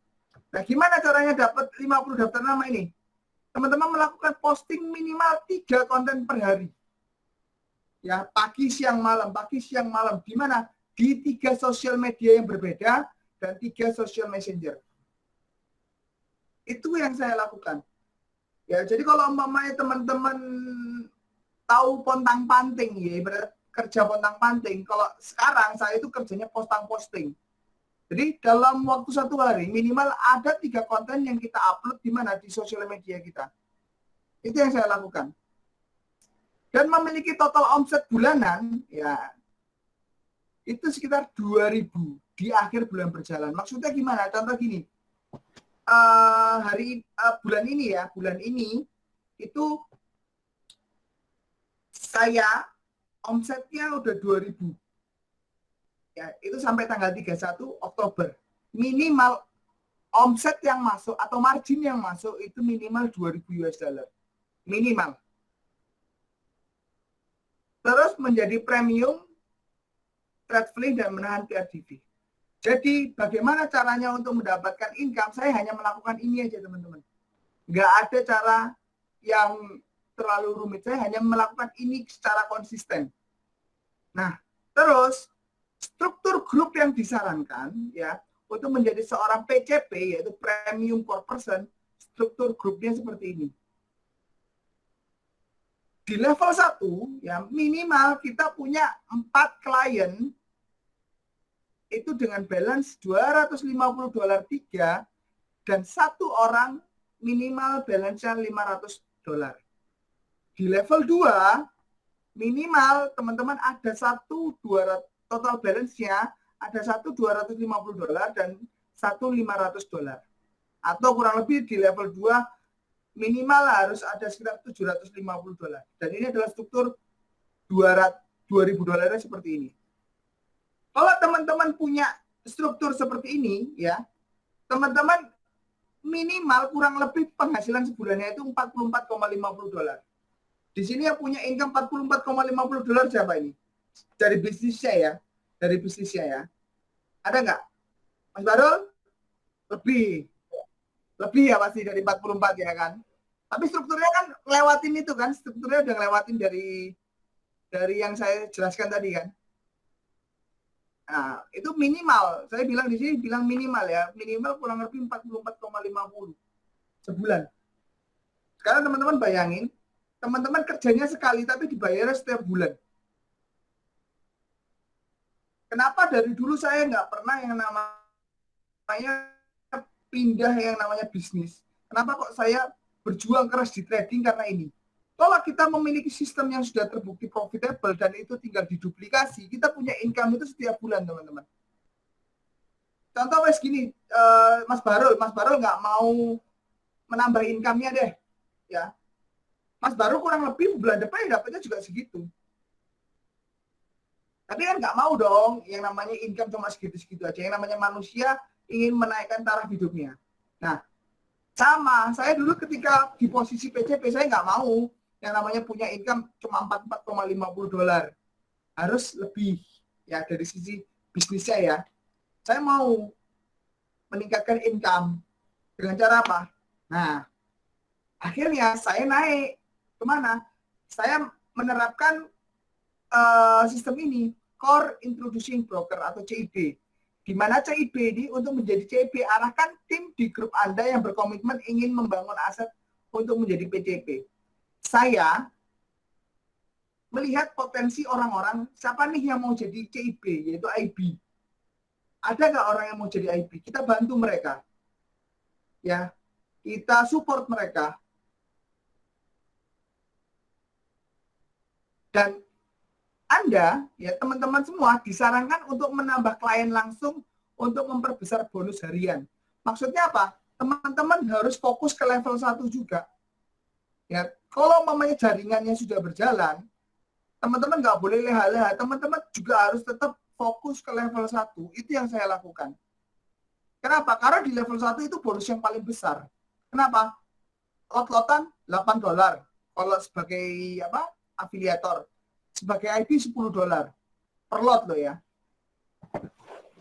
Nah, gimana caranya dapat 50 daftar nama ini? Teman-teman melakukan posting minimal 3 konten per hari. Ya, pagi, siang, malam, pagi, siang, malam. Di mana? Di 3 sosial media yang berbeda dan 3 sosial messenger. Itu yang saya lakukan. Ya, jadi kalau umpamanya teman-teman tahu pontang-panting, ya, kerja pontang-panting. Kalau sekarang saya itu kerjanya postang-posting. Jadi dalam waktu 1 hari minimal ada 3 konten yang kita upload di mana di sosial media kita. Itu yang saya lakukan. Dan memiliki total omset bulanan, ya itu sekitar 2.000 di akhir bulan berjalan. Maksudnya gimana? Contoh gini, bulan ini itu saya omsetnya udah 2.000. Ya, itu sampai tanggal 31 Oktober. Minimal omset yang masuk atau margin yang masuk itu minimal 2.000 US dollar. Minimal. Terus menjadi premium, TradeFlink dan menahan TRDV. Jadi bagaimana caranya untuk mendapatkan income? Saya hanya melakukan ini aja teman-teman. Nggak ada cara yang terlalu rumit. Saya hanya melakukan ini secara konsisten. Nah, terus struktur grup yang disarankan ya untuk menjadi seorang PCP yaitu Premium Core Person, struktur grupnya seperti ini. Di level 1 ya minimal kita punya 4 klien itu dengan balance $250 3 dan 1 orang minimal balance-nya $500. Di level 2 minimal teman-teman ada 200 total balance-nya ada $250 dan $500. Atau kurang lebih di level 2 minimal harus ada sekitar $750. Dan ini adalah struktur $2.000 seperti ini. Kalau teman-teman punya struktur seperti ini, ya, teman-teman minimal kurang lebih penghasilan sebulannya itu $44,50. Di sini yang punya income $44,50 siapa ini? Dari bisnisnya ya, Ada nggak? Mas Barul? Lebih ya pasti dari 44 ya kan? Tapi strukturnya kan lewatin itu kan, strukturnya udah ngelewatin dari yang saya jelaskan tadi kan. Nah, itu minimal. Saya bilang di sini bilang minimal ya, minimal kurang lebih 44,50 sebulan. Sekarang teman-teman bayangin, teman-teman kerjanya sekali tapi dibayarnya setiap bulan. Kenapa dari dulu saya nggak pernah yang namanya pindah yang namanya bisnis? Kenapa kok saya berjuang keras di trading karena ini? Kalau kita memiliki sistem yang sudah terbukti profitable dan itu tinggal diduplikasi, kita punya income itu setiap bulan, teman-teman. Contoh wes gini, Mas Barul nggak mau menambah income-nya deh, ya. Mas Barul kurang lebih bulan depan dapatnya juga segitu. Tapi kan nggak mau dong, yang namanya income cuma segitu-segitu aja. Yang namanya manusia ingin menaikkan taraf hidupnya. Nah, sama, saya dulu ketika di posisi PCP, saya nggak mau yang namanya punya income cuma $44,50. Harus lebih, ya dari sisi bisnisnya ya. Saya mau meningkatkan income. Dengan cara apa? Nah, akhirnya saya naik. Kemana? Saya menerapkan sistem ini, Core Introducing Broker atau CIB. Di mana CIB ini untuk menjadi CIB, arahkan tim di grup Anda yang berkomitmen ingin membangun aset untuk menjadi PCP. Saya melihat potensi orang-orang, siapa nih yang mau jadi CIB, yaitu IB. Ada nggak orang yang mau jadi IB? Kita bantu mereka. Ya, kita support mereka. Dan Anda, ya teman-teman semua, disarankan untuk menambah klien langsung untuk memperbesar bonus harian. Maksudnya apa? Teman-teman harus fokus ke level 1 juga. Ya, kalau mamanya jaringannya sudah berjalan, teman-teman nggak boleh leha-leha. Teman-teman juga harus tetap fokus ke level 1. Itu yang saya lakukan. Kenapa? Karena di level 1 itu bonus yang paling besar. Kenapa? Lot-lotan $8. Kalau sebagai afiliator. Sebagai IP $10 per lot loh ya.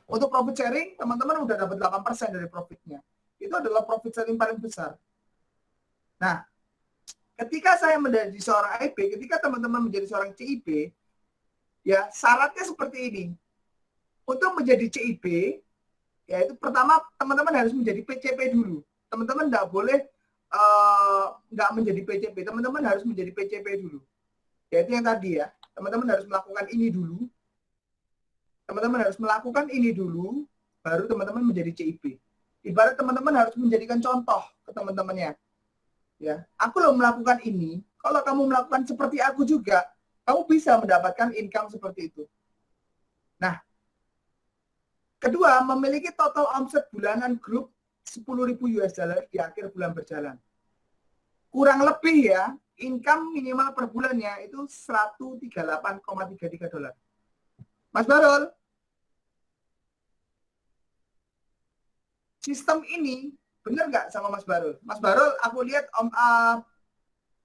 Untuk profit sharing, teman-teman udah dapat 8% dari profitnya. Itu adalah profit sharing paling besar. Nah, ketika saya menjadi seorang IP, ketika teman-teman menjadi seorang CIB, ya syaratnya seperti ini. Untuk menjadi CIB, yaitu pertama teman-teman harus menjadi PCP dulu. Teman-teman nggak boleh nggak menjadi PCP. Teman-teman harus menjadi PCP dulu. Yaitu yang tadi ya. Teman-teman harus melakukan ini dulu. Teman-teman harus melakukan ini dulu, baru teman-teman menjadi CIB. Ibarat teman-teman harus menjadikan contoh ke teman-temannya. Ya, aku loh melakukan ini. Kalau kamu melakukan seperti aku juga, kamu bisa mendapatkan income seperti itu. Nah, kedua, memiliki total omset bulanan grup $10.000 di akhir bulan berjalan. Kurang lebih ya, income minimal per bulannya itu $138,33. Mas Barul, sistem ini benar nggak sama Mas Barul? Mas Barul, aku lihat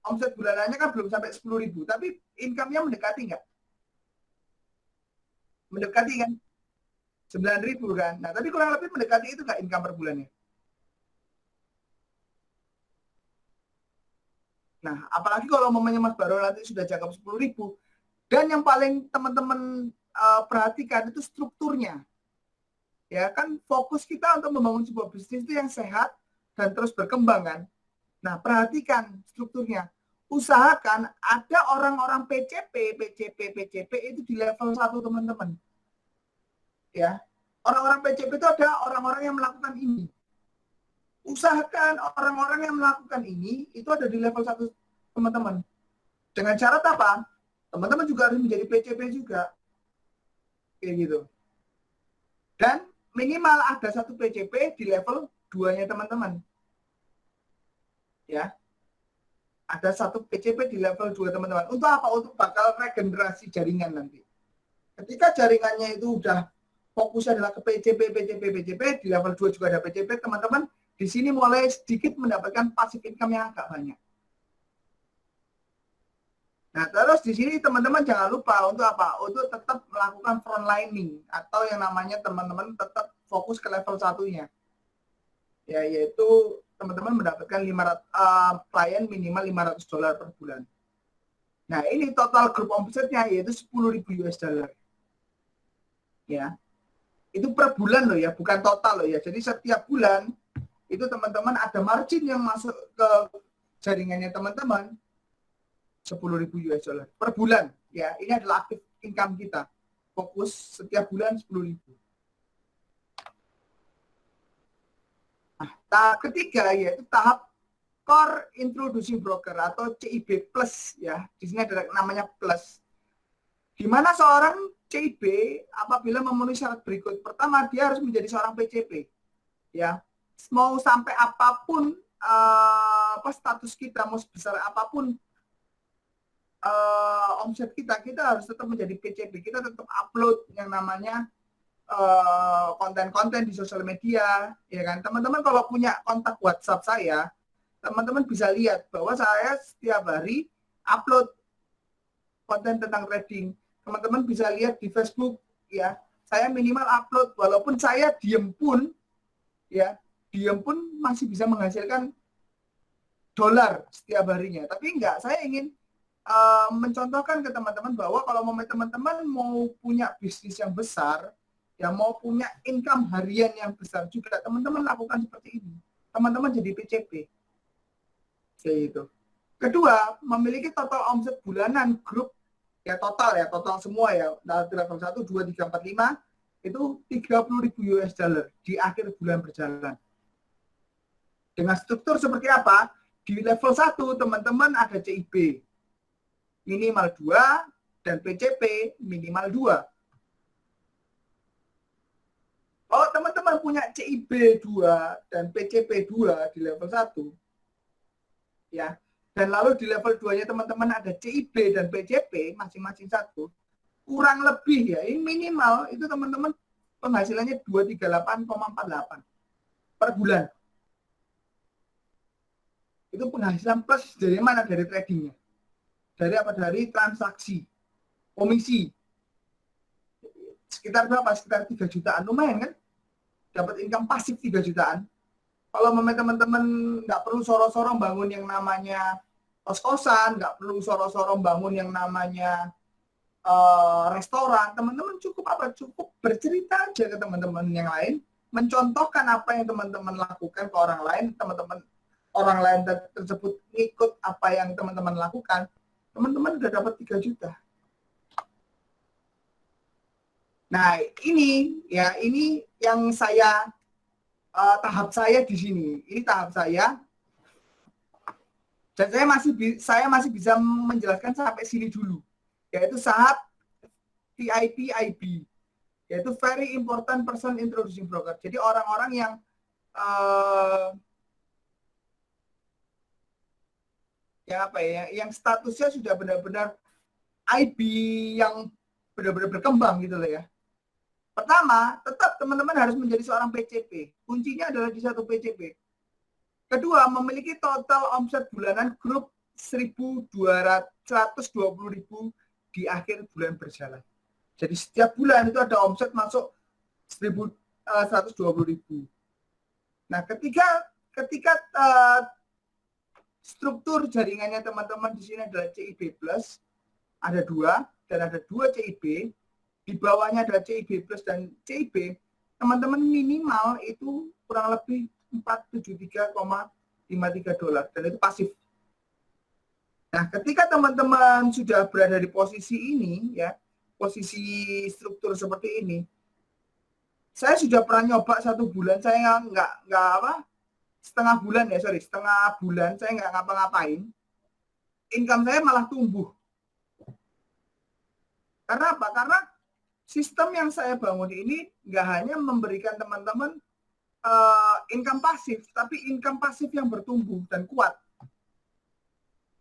omset bulanannya kan belum sampai 10.000, tapi income-nya mendekati nggak? Mendekati kan? 9.000 kan? Nah, tapi kurang lebih mendekati itu nggak income per bulannya? Nah, apalagi kalau momennya Mas Barul nanti sudah cakap 10.000, dan yang paling teman-teman perhatikan itu strukturnya. Ya kan fokus kita untuk membangun sebuah bisnis itu yang sehat dan terus berkembang kan. Nah, perhatikan strukturnya. Usahakan ada orang-orang PCP itu di level 1 teman-teman. Ya. Orang-orang PCP itu ada orang-orang yang melakukan ini. Usahakan orang-orang yang melakukan ini itu ada di level 1 teman-teman. Dengan syarat apa? Teman-teman juga harus menjadi PCP juga. Kayak gitu. Dan minimal ada satu PCP di level 2-nya teman-teman. Ya. Ada satu PCP di level 2 teman-teman. Untuk apa? Untuk bakal regenerasi jaringan nanti. Ketika jaringannya itu udah fokusnya adalah ke PCP, di level 2 juga ada PCP, teman-teman di sini mulai sedikit mendapatkan passive income yang agak banyak. Nah, terus di sini teman-teman jangan lupa untuk apa? Untuk tetap melakukan frontlining atau yang namanya teman-teman tetap fokus ke level 1-nya. Ya, yaitu teman-teman mendapatkan klien minimal $500 per bulan. Nah, ini total grup omsetnya yaitu $10.000. Ya. Itu per bulan loh ya, bukan total loh ya. Jadi setiap bulan itu teman-teman ada margin yang masuk ke jaringannya teman-teman $10.000 per bulan. Ya, ini adalah aktif income kita. Fokus setiap bulan 10.000. Nah, tahap ketiga yaitu tahap Core Introducing Broker atau CIB Plus ya. Di sini ada namanya Plus. Di mana seorang CIB apabila memenuhi syarat berikut. Pertama, dia harus menjadi seorang PCP. Ya. Mau sampai apapun status kita, mau sebesar apapun omset kita harus tetap menjadi PCP. Kita tetap upload yang namanya konten-konten di sosial media, ya kan. Teman-teman kalau punya kontak WhatsApp saya, teman-teman bisa lihat bahwa saya setiap hari upload konten tentang trading. Teman-teman bisa lihat di Facebook, ya. Saya minimal upload, walaupun saya diem pun masih bisa menghasilkan dolar setiap harinya. Tapi enggak, saya ingin mencontohkan ke teman-teman bahwa kalau teman-teman mau punya bisnis yang besar, ya mau punya income harian yang besar juga, teman-teman lakukan seperti ini. Teman-teman jadi PCP. Kayak gitu. Kedua, memiliki total omset bulanan grup, ya total semua ya, level 1, 2, 3, 4, 5, itu 30.000 US dollar di akhir bulan berjalan. Dengan struktur seperti apa? Di level 1, teman-teman ada CIB minimal 2 dan PCP minimal 2. Kalau teman-teman punya CIB 2 dan PCP 2 di level 1, ya, dan lalu di level 2-nya teman-teman ada CIB dan PCP masing-masing 1, kurang lebih ya, ini minimal itu teman-teman penghasilannya 238,48 per bulan. Itu penghasilan plus dari mana? Dari tradingnya. Dari apa? Dari transaksi, komisi. Sekitar berapa? Sekitar 3 jutaan. Lumayan kan? Dapat income pasif 3 jutaan. Kalau teman-teman nggak perlu sorong-sorong bangun yang namanya kos-kosan, nggak perlu sorong-sorong bangun yang namanya restoran, teman-teman cukup apa? Cukup bercerita aja ke teman-teman yang lain, mencontohkan apa yang teman-teman lakukan ke orang lain, orang lain tersebut ikut apa yang teman-teman lakukan, teman-teman udah dapat 3 juta. Nah, ini yang saya tahap saya di sini. Ini tahap saya. Dan saya masih bisa menjelaskan sampai sini dulu. Yaitu tahap VIP IB. Yaitu very important person introducing broker. Jadi orang-orang yang yang statusnya sudah benar-benar IB yang benar-benar berkembang gitu loh ya. Pertama, tetap teman-teman harus menjadi seorang PCP. Kuncinya adalah di satu PCP. Kedua, memiliki total omset bulanan grup 120.000 di akhir bulan berjalan. Jadi setiap bulan itu ada omset masuk 120.000. Nah, ketika struktur jaringannya teman-teman di sini adalah CIB plus, ada 2 dan ada 2 CIB. Di bawahnya ada CIB plus dan CIB, teman-teman minimal itu kurang lebih 473,53 dolar dan itu pasif. Nah, ketika teman-teman sudah berada di posisi ini ya, posisi struktur seperti ini, saya sudah pernah nyoba 1 bulan, saya setengah bulan saya nggak ngapa-ngapain, income saya malah tumbuh. Karena apa? Karena sistem yang saya bangun ini nggak hanya memberikan teman-teman income pasif, tapi income pasif yang bertumbuh dan kuat.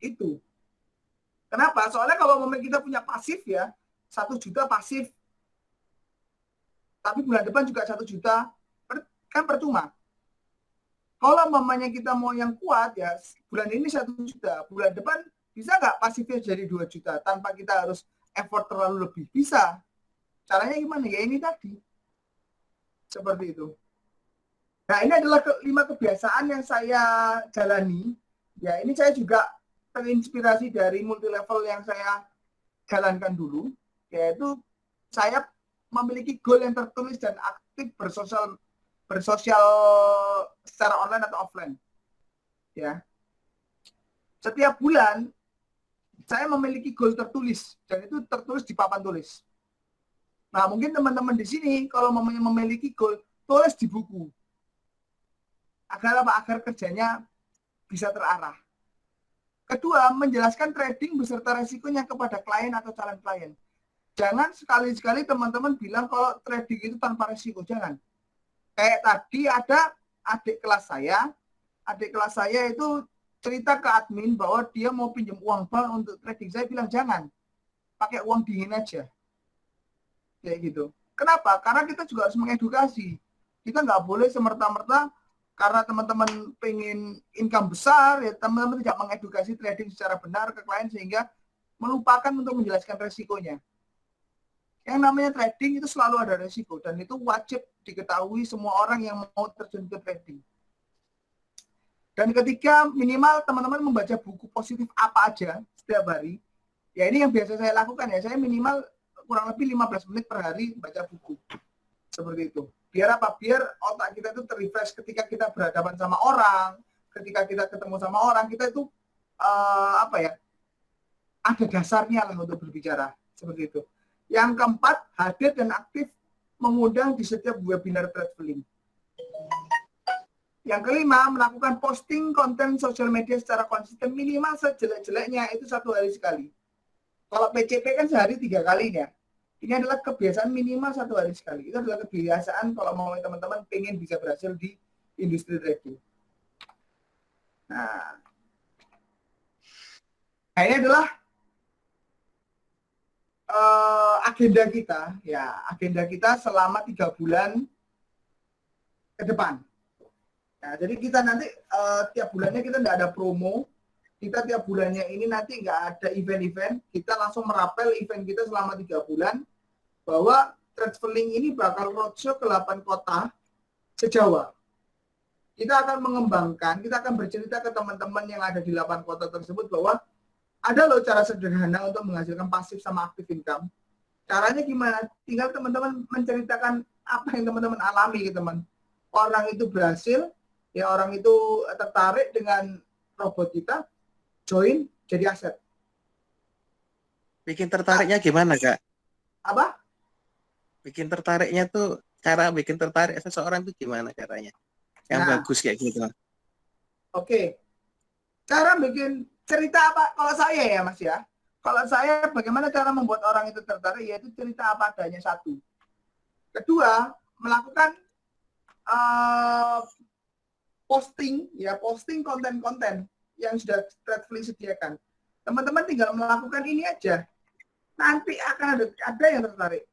Itu. Kenapa? Soalnya kalau kita punya pasif ya, 1 juta pasif, tapi bulan depan juga 1 juta, kan percuma. Kalau mamanya kita mau yang kuat ya, bulan ini 1 juta, bulan depan bisa nggak pasifnya jadi 2 juta tanpa kita harus effort terlalu lebih? Bisa. Caranya gimana? Ya ini tadi. Seperti itu. Nah, ini adalah 5 kebiasaan yang saya jalani. Ya, ini saya juga terinspirasi dari multi level yang saya jalankan dulu, yaitu saya memiliki goal yang tertulis dan aktif bersosial secara online atau offline. Ya. Setiap bulan saya memiliki goal tertulis dan itu tertulis di papan tulis. Nah, mungkin teman-teman di sini kalau memiliki goal, tulis di buku. Agar apa? Agar kerjanya bisa terarah. Kedua, menjelaskan trading beserta resikonya kepada klien atau calon klien. Jangan sekali-sekali teman-teman bilang kalau trading itu tanpa resiko, jangan. Kayak tadi ada adik kelas saya itu cerita ke admin bahwa dia mau pinjam uang bank untuk trading. Saya bilang jangan, pakai uang dingin aja. Kayak gitu. Kenapa? Karena kita juga harus mengedukasi. Kita nggak boleh semerta-merta karena teman-teman pengen income besar, ya teman-teman tidak mengedukasi trading secara benar ke klien sehingga melupakan untuk menjelaskan resikonya. Yang namanya trading itu selalu ada resiko dan itu wajib diketahui semua orang yang mau terjun ke trading. Dan ketiga, minimal teman-teman membaca buku positif apa aja setiap hari Ya ini yang biasa saya lakukan ya, saya minimal kurang lebih 15 menit per hari baca buku. Seperti itu. Biar apa? Biar otak kita itu terrefresh ketika kita berhadapan sama orang, ketika kita ketemu sama orang, kita itu apa ya? Ada dasarnya lah untuk berbicara. Seperti itu. Yang keempat, hadir dan aktif mengundang di setiap webinar traveling. Yang kelima, melakukan posting konten sosial media secara konsisten minimal sejelek-jeleknya itu 1 hari sekali. Kalau PCP kan sehari 3 kali ya. Ini adalah kebiasaan minimal 1 hari sekali. Itu adalah kebiasaan kalau mau teman-teman pengen bisa berhasil di industri trading. Nah, ini adalah agenda kita, ya agenda kita selama 3 bulan ke depan. Nah, jadi kita nanti tiap bulannya kita nggak ada promo, kita tiap bulannya ini nanti nggak ada event-event, kita langsung merapel event kita selama 3 bulan, bahwa traveling ini bakal roadshow ke 8 kota se-Jawa. Kita akan mengembangkan, kita akan bercerita ke teman-teman yang ada di 8 kota tersebut bahwa ada loh cara sederhana untuk menghasilkan pasif sama aktif income. Caranya gimana? Tinggal teman-teman menceritakan apa yang teman-teman alami gitu, teman. Orang itu berhasil, ya orang itu tertarik dengan robot kita, join jadi aset. Bikin tertariknya gimana, Kak? Apa? Bikin tertariknya tuh, cara bikin tertarik seseorang tuh gimana caranya? Yang bagus kayak gitu. Oke. Cara bikin cerita apa? Kalau saya ya, Mas ya. Kalau saya bagaimana cara membuat orang itu tertarik, yaitu cerita apa adanya, 1. Kedua, melakukan posting konten-konten yang sudah traveling sediakan. Teman-teman tinggal melakukan ini aja. Nanti akan ada yang tertarik.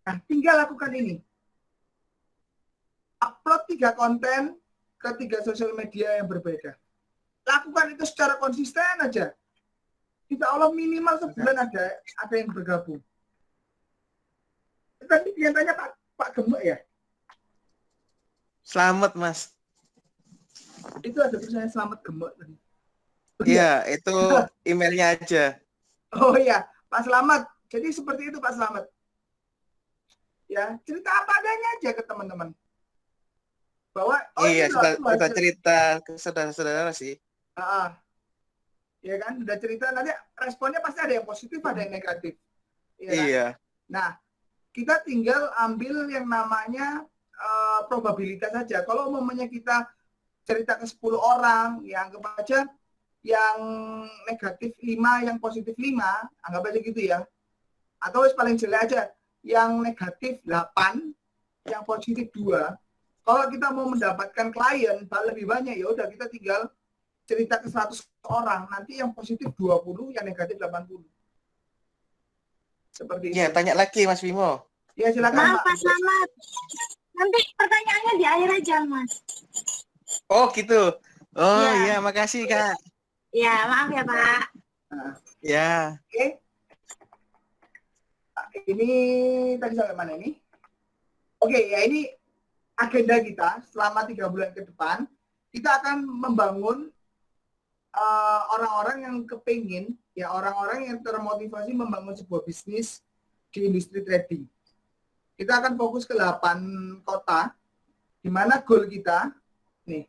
Nah, tinggal lakukan ini. Upload 3 konten ke 3 sosial media yang berbeda. Lakukan itu secara konsisten aja. Insya Allah minimal sebulan ada yang bergabung. Tadi yang tanya Pak Gemuk ya? Selamat, Mas. Itu ada tulisannya Selamat Gemuk tadi. Iya, itu emailnya aja. Oh iya, Pak Selamat. Jadi seperti itu Pak Selamat. Ya, cerita apa adanya aja ke teman-teman. Bahwa iya, sudah cerita ke saudara-saudara sih. Ya kan, udah cerita, nanti responnya pasti ada yang positif, ada yang negatif. Ya kan? Iya. Nah, kita tinggal ambil yang namanya probabilitas saja. Kalau umumnya kita cerita ke 10 orang, ya anggap aja yang negatif 5, yang positif 5, anggap aja gitu ya. Atau paling jelek aja, yang negatif 8, yang positif 2. Kalau kita mau mendapatkan klien lebih banyak, ya udah kita tinggal cerita ke 100 orang, nanti yang positif 20, yang negatif 80. Seperti itu. Iya, tanya lagi Mas Bimo. Ya silakan. Maaf Pak Selamat. Nanti pertanyaannya di akhir aja, Mas. Oh, gitu. Oh, Ya. iya, makasih, Kak. Ya, maaf ya, Pak. Ya. Oke. Ini tadi sampai mana ini? Oke, ya ini agenda kita selama 3 bulan ke depan. Kita akan membangun orang-orang yang kepingin, ya orang-orang yang termotivasi membangun sebuah bisnis di industri trading. Kita akan fokus ke 8 kota, di mana goal kita, nih,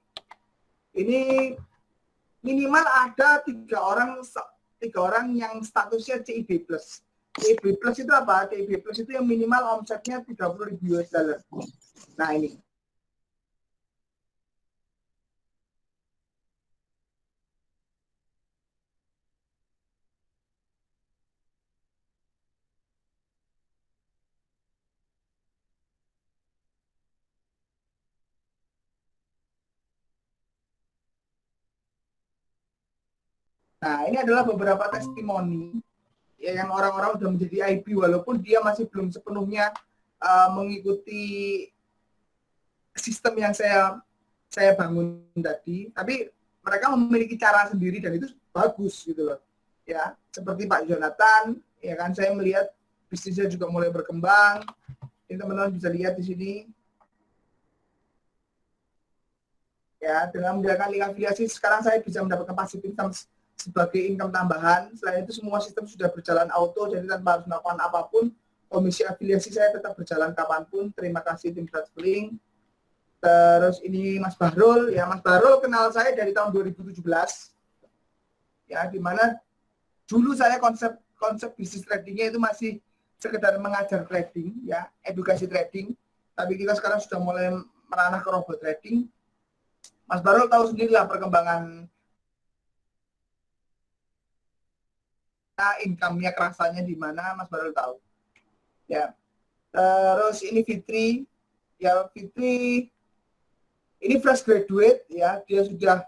ini minimal ada 3 orang yang statusnya CIB+. CIB+ itu apa? CIB+ itu yang minimal omsetnya 30.000 US dollar. Nah ini. Nah, ini adalah beberapa testimoni ya, yang orang-orang sudah menjadi IB walaupun dia masih belum sepenuhnya mengikuti sistem yang saya bangun tadi, tapi mereka memiliki cara sendiri dan itu bagus gitu loh. Ya, seperti Pak Jonathan, ya kan, saya melihat bisnisnya juga mulai berkembang. Ini teman-teman bisa lihat di sini. Ya, dengan menggunakan link afiliasi sekarang saya bisa mendapatkan passive income sebagai income tambahan. Selain itu semua sistem sudah berjalan auto, jadi tanpa harus melakukan apapun. Komisi afiliasi saya tetap berjalan kapanpun. Terima kasih tim traveling. Terus ini Mas Bahrul, ya Mas Bahrul kenal saya dari tahun 2017, ya dimana dulu saya konsep bisnis tradingnya itu masih sekedar mengajar trading, ya edukasi trading. Tapi kita sekarang sudah mulai meranah ke robot trading. Mas Bahrul tahu sendirilah perkembangan income-nya kerasanya di mana, Mas Bahrul tahu. Ya. Terus ini Fitri, ya Fitri ini fresh graduate, ya dia sudah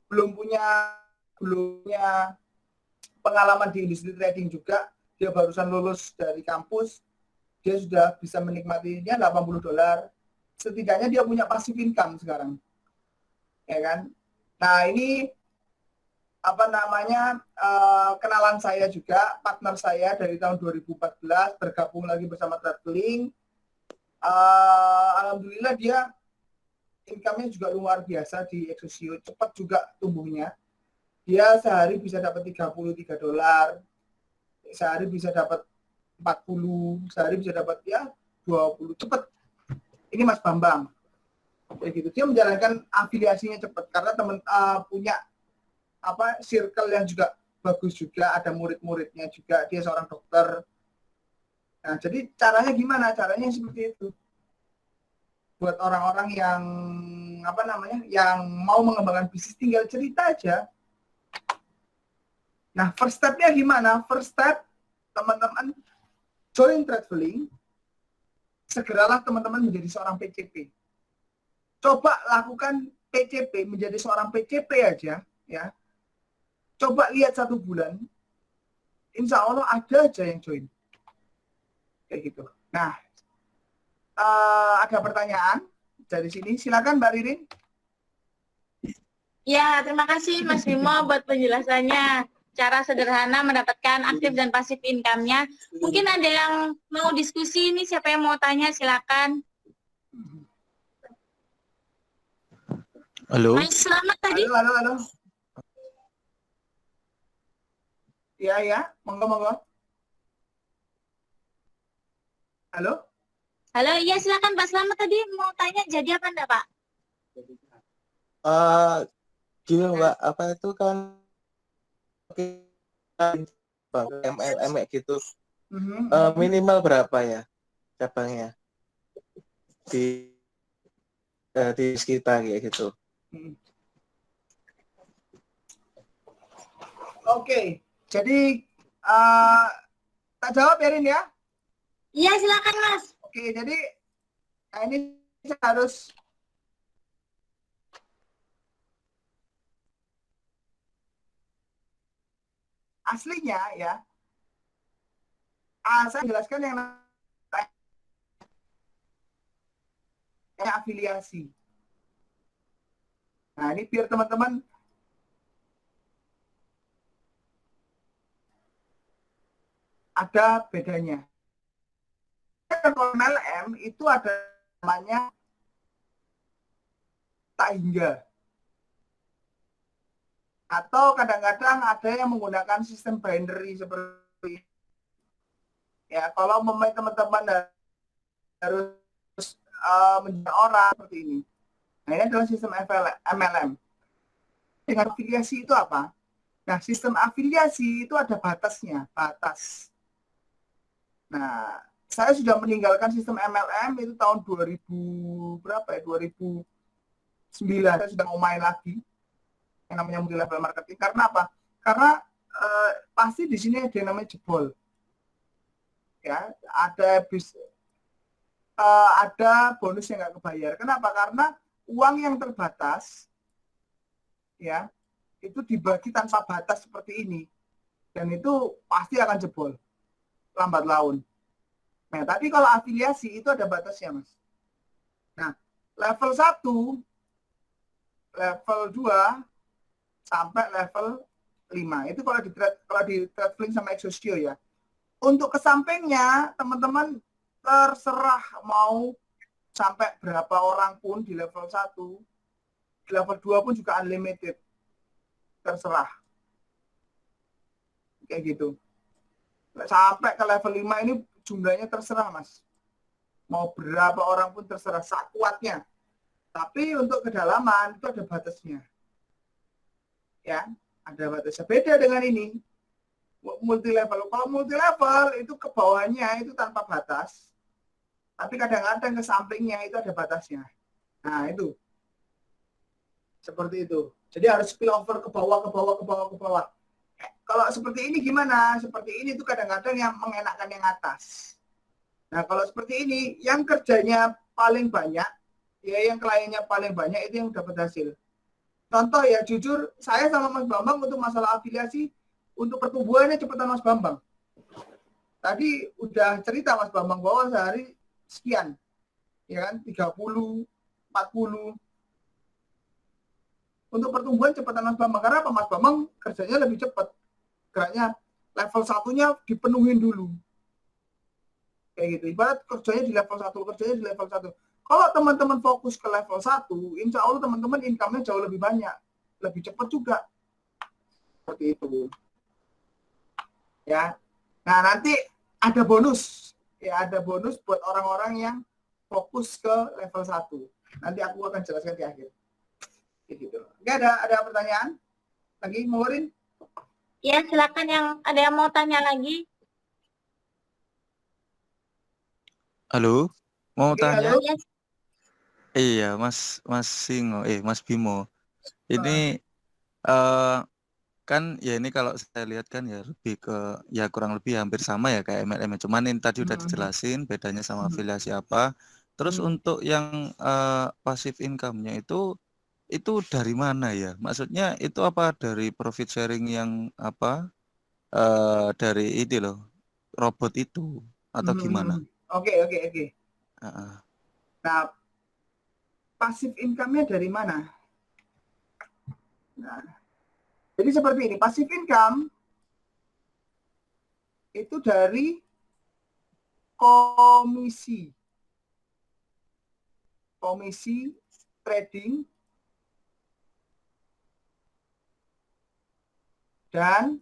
belum punya pengalaman di industri trading juga. Dia barusan lulus dari kampus, dia sudah bisa menikmatinya $80. Setidaknya dia punya passive income sekarang, ya kan. Nah ini kenalan saya juga, partner saya dari tahun 2014 bergabung lagi bersama Traveling. Alhamdulillah dia income-nya juga luar biasa di Exosio, cepat juga tumbuhnya. Dia sehari bisa dapat $33, sehari bisa dapat 40, sehari bisa dapat ya 20, cepat. Ini Mas Bambang, kayak gitu. Dia menjalankan afiliasinya cepat karena punya circle yang juga bagus juga, ada murid-muridnya juga, dia seorang dokter. Nah, jadi caranya gimana? Caranya seperti itu. Buat orang-orang yang yang mau mengembangkan bisnis, tinggal cerita aja. Nah, first step-nya gimana? First step, teman-teman join Traveling, segeralah teman-teman menjadi seorang PCP. Coba lakukan PCP, menjadi seorang PCP aja, ya. Coba lihat 1 bulan, insya Allah ada aja yang join. Kayak gitu. Nah, ada pertanyaan dari sini. Silakan Mbak Ririn. Ya, terima kasih Mas Bimo buat penjelasannya. Cara sederhana mendapatkan aktif dan pasif income-nya. Mungkin ada yang mau diskusi ini, siapa yang mau tanya silakan. Halo. Mas Selamat tadi. Halo. Ya, monggo. Halo? Halo, iya silakan Pak Selamat tadi mau tanya jadi apa enggak Pak? Gini Mbak, apa itu kan MLM gitu. Minimal berapa ya cabangnya di sekitar kayak gitu. Oke. Jadi tak jawab ya Rin ya? Iya silakan Mas. Oke, jadi ini saya harus aslinya ya. Saya jelaskan yang namanya afiliasi. Nah, ini biar teman-teman ada bedanya. Kalau MLM itu ada namanya tak hingga. Atau kadang-kadang ada yang menggunakan sistem binary seperti ya, kalau teman-teman harus menjual orang seperti ini. Nah, ini adalah sistem MLM. Dengan afiliasi itu apa? Nah, sistem afiliasi itu ada batasnya, batas. Nah, saya sudah meninggalkan sistem MLM itu tahun 2000 berapa ya? 2009. Saya sudah mau main lagi yang namanya multi level marketing. Karena apa? Karena pasti di sini ada yang namanya jebol. Ya, ada bonus yang nggak kebayar. Kenapa? Karena uang yang terbatas, ya, itu dibagi tanpa batas seperti ini, dan itu pasti akan jebol lambat laun. Nah, tapi kalau afiliasi itu ada batasnya, Mas. Nah, level 1, level 2, sampai level 5. Itu kalau di Traveling sama Exosio ya. Untuk kesampingnya, teman-teman terserah mau sampai berapa orang pun di level 1. level 2 pun juga unlimited. Terserah. Kayak gitu. Sampai ke level 5 ini jumlahnya terserah, Mas. Mau berapa orang pun terserah, sekuatnya. Tapi untuk kedalaman itu ada batasnya. Ya, ada batasnya. Beda dengan ini. Multi level. Kalau multi level itu ke bawahnya itu tanpa batas. Tapi kadang-kadang ke sampingnya itu ada batasnya. Nah, itu. Seperti itu. Jadi harus spill over ke bawah, ke bawah, ke bawah, ke bawah. Kalau seperti ini gimana? Seperti ini tuh kadang-kadang yang mengenakan yang atas. Nah, kalau seperti ini, yang kerjanya paling banyak, ya yang kliennya paling banyak itu yang dapat hasil. Contoh ya, jujur, saya sama Mas Bambang untuk masalah afiliasi, untuk pertumbuhannya cepetan Mas Bambang. Tadi udah cerita Mas Bambang bahwa sehari sekian, ya kan, 30, 40. Untuk pertumbuhan cepetan Mas Bambang. Karena apa? Mas Bambang kerjanya lebih cepat. Geraknya level 1-nya dipenuhin dulu. Kayak gitu. Ibarat kerjanya di level 1, kerjanya di level 1. Kalau teman-teman fokus ke level 1, insya Allah teman-teman income-nya jauh lebih banyak. Lebih cepat juga. Seperti itu. Ya. Nah, nanti ada bonus. Ya, ada bonus buat orang-orang yang fokus ke level 1. Nanti aku akan jelaskan di akhir. Gitu. Oke, ada pertanyaan? Lagi, Maureen? Ya, silakan yang ada yang mau tanya lagi. Halo, mau Oke, tanya? halo. Ya, Iya, Mas Bimo. Ini kan ya ini kalau saya lihat kan ya lebih ke ya kurang lebih hampir sama ya kayak MLM. Cuman ini tadi udah dijelasin bedanya sama afiliasi apa. Terus untuk yang passive income-nya itu dari mana ya? Maksudnya itu apa dari profit sharing yang apa dari ini loh robot itu atau gimana? Oke. Heeh. Nah, passive income-nya dari mana? Nah, jadi seperti ini, passive income itu dari komisi trading dan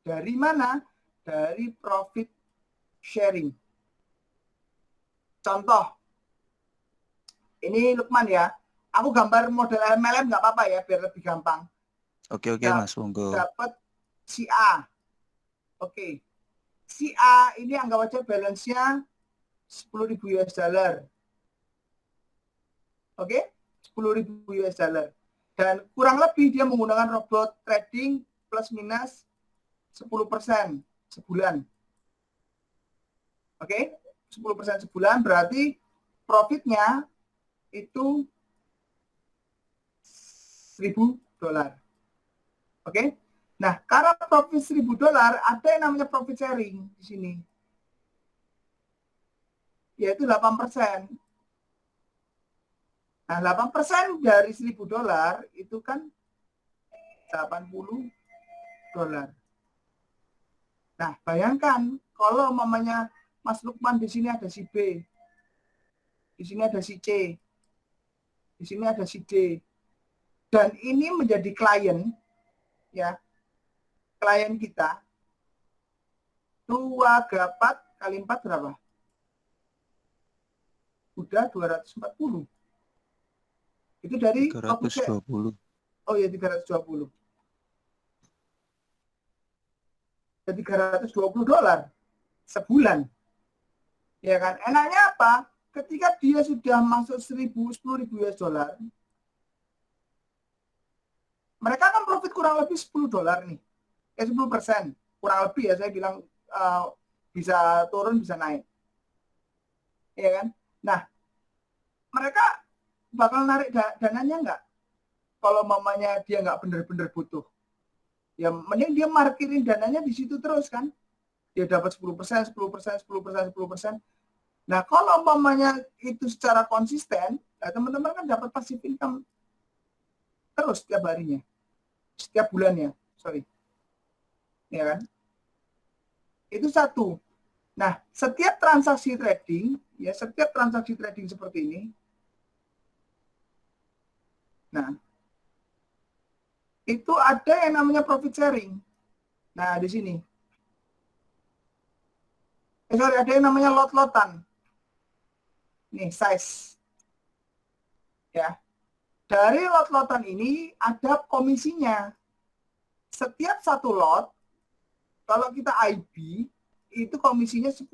dari mana? Dari profit sharing. Contoh, ini Lukman ya, aku gambar model MLM nggak apa-apa ya, biar lebih gampang. Oke, Mas, monggo. Dapat si A. Oke. Si A ini anggap aja balance-nya 10.000 US dollar. Oke? 10.000 US dollar. Dan kurang lebih dia menggunakan robot trading plus minus 10% sebulan. Oke? 10% sebulan berarti profitnya itu 1.000 dolar. Oke? Nah, karena profit 1.000 dolar, ada yang namanya profit sharing di sini. Yaitu 8%. Nah, 8% dari 1.000 dolar itu kan 80 dolar. Nah, bayangkan kalau mamanya Mas Lukman di sini ada si B, di sini ada si C, di sini ada si D, dan ini menjadi klien, ya, klien kita. 2/4 kali 4 berapa? Udah 240. Itu dari 320. Oh ya, 320. Jadi 320 dolar sebulan. Ya kan? Enaknya apa? Ketika dia sudah masuk 10.000 US dollar, mereka kan profit kurang lebih 10 dolar nih. 10%. Kurang lebih ya, saya bilang bisa turun, bisa naik. Ya kan? Nah, mereka bakal narik dananya nggak? Kalau mamanya dia nggak benar-benar butuh. Ya mending dia markirin dananya di situ terus kan. Dia dapat 10%, 10%, 10%, 10%. Nah, kalau mamanya itu secara konsisten, nah, teman-teman kan dapat passive income terus setiap harinya. Setiap bulannya, sorry. Ya kan? Itu satu. Nah, setiap transaksi trading, ya setiap transaksi trading seperti ini, nah, itu ada yang namanya profit sharing. Nah, di sini. Ada yang namanya lot-lotan. Nih, size. Ya. Dari lot-lotan ini ada komisinya. Setiap satu lot, kalau kita IB, itu komisinya $10.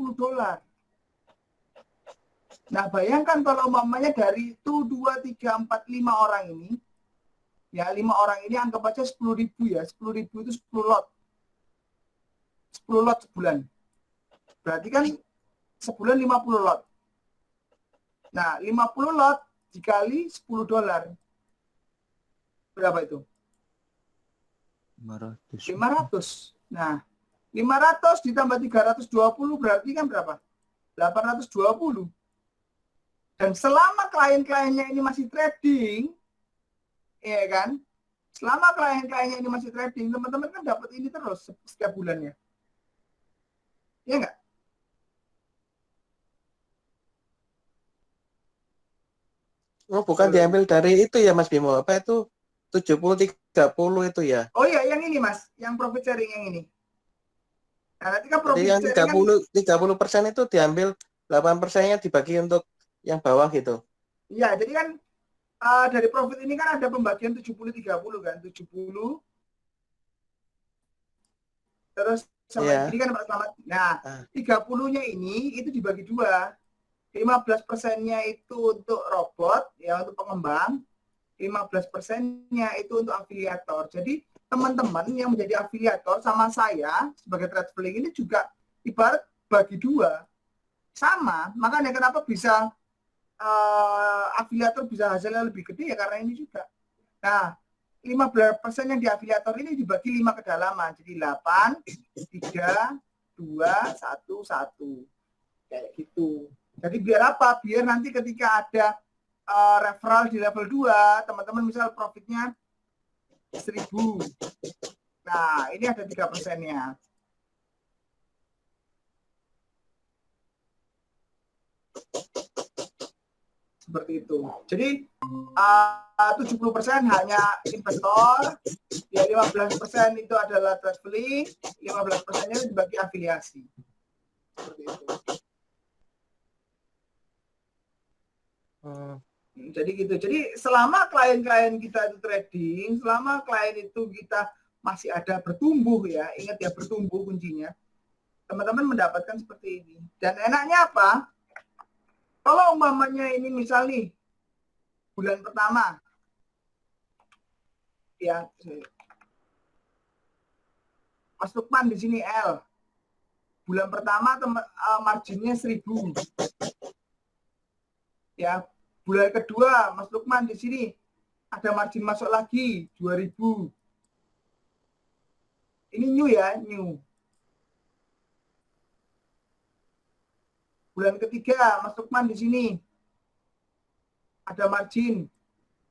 Nah, bayangkan kalau umpamanya dari itu 2, 3, 4, 5 orang ini, ya 5 orang ini anggap aja 10.000 ya, 10.000 itu 10 lot. 10 lot sebulan. Berarti kan sebulan 50 lot. Nah, 50 lot dikali $10. Berapa itu? 500. 500. Nah, 500 ditambah 320 berarti kan berapa? 820. Dan selama klien-kliennya ini masih trading, ya kan? Selama klien-kliennya ini masih trading, teman-teman kan dapat ini terus setiap bulannya. Ya enggak? Oh, bukan diambil dari itu ya Mas Bimo. Apa itu 70-30 itu ya? Oh iya, yang ini Mas, yang profit sharing yang ini. Nah, nanti kan Jadi profit yang sharing kan 30% itu diambil 8%-nya dibagi untuk yang bawah gitu. iya, jadi kan dari profit ini kan ada pembagian 70-30 kan, 70 terus sama Iya. ini kan Pak Selamat. Nah, 30-nya ini itu dibagi dua. 15%-nya itu untuk robot, ya untuk pengembang. 15%-nya itu untuk afiliator. Jadi teman-teman yang menjadi afiliator sama saya sebagai traveling ini juga ibarat bagi dua. Sama, makanya kenapa bisa afiliator bisa hasilnya lebih gede ya karena ini juga. Nah, 15% yang di afiliator ini dibagi 5 kedalaman. Jadi 8, 3, 2, 1, 1. Kayak gitu. Jadi biar apa? Biar nanti ketika ada referral di level 2, teman-teman misal profitnya 1.000. Nah, ini ada 3%-nya. Seperti itu. Jadi 70% hanya investor, ya 15% itu adalah traveling, 15%-nya dibagi afiliasi. Seperti itu. Jadi gitu. Jadi selama klien-klien kita itu trading, selama klien itu kita masih ada bertumbuh ya, ingat ya bertumbuh kuncinya. Teman-teman mendapatkan seperti ini. Dan enaknya apa? Kalau umpamanya ini misal nih bulan pertama, ya Mas Lukman di sini L. Bulan pertama marginnya 1.000. Ya, bulan kedua Mas Lukman di sini ada margin masuk lagi 2.000. Ini new ya, new. Bulan ketiga Mas Lukman di sini ada margin,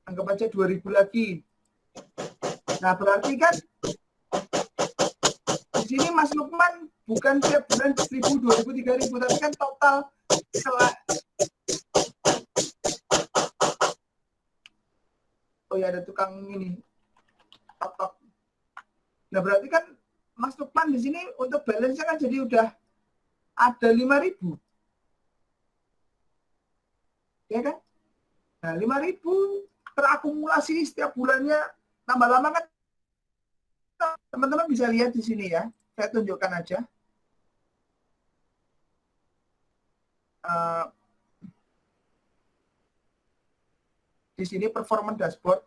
anggap aja 2.000 lagi. Nah, berarti kan di sini Mas Lukman bukan tiap bulan 1.000, 2.000, 3.000, tapi kan total oh ya ada tukang ini tok. Nah, berarti kan Mas Lukman di sini untuk balance-nya kan jadi udah ada 5.000. Ya kan? Nah, 5.000 terakumulasi setiap bulannya, tambah lama kan teman-teman bisa lihat di sini ya. Saya tunjukkan aja. Di sini performance dashboard.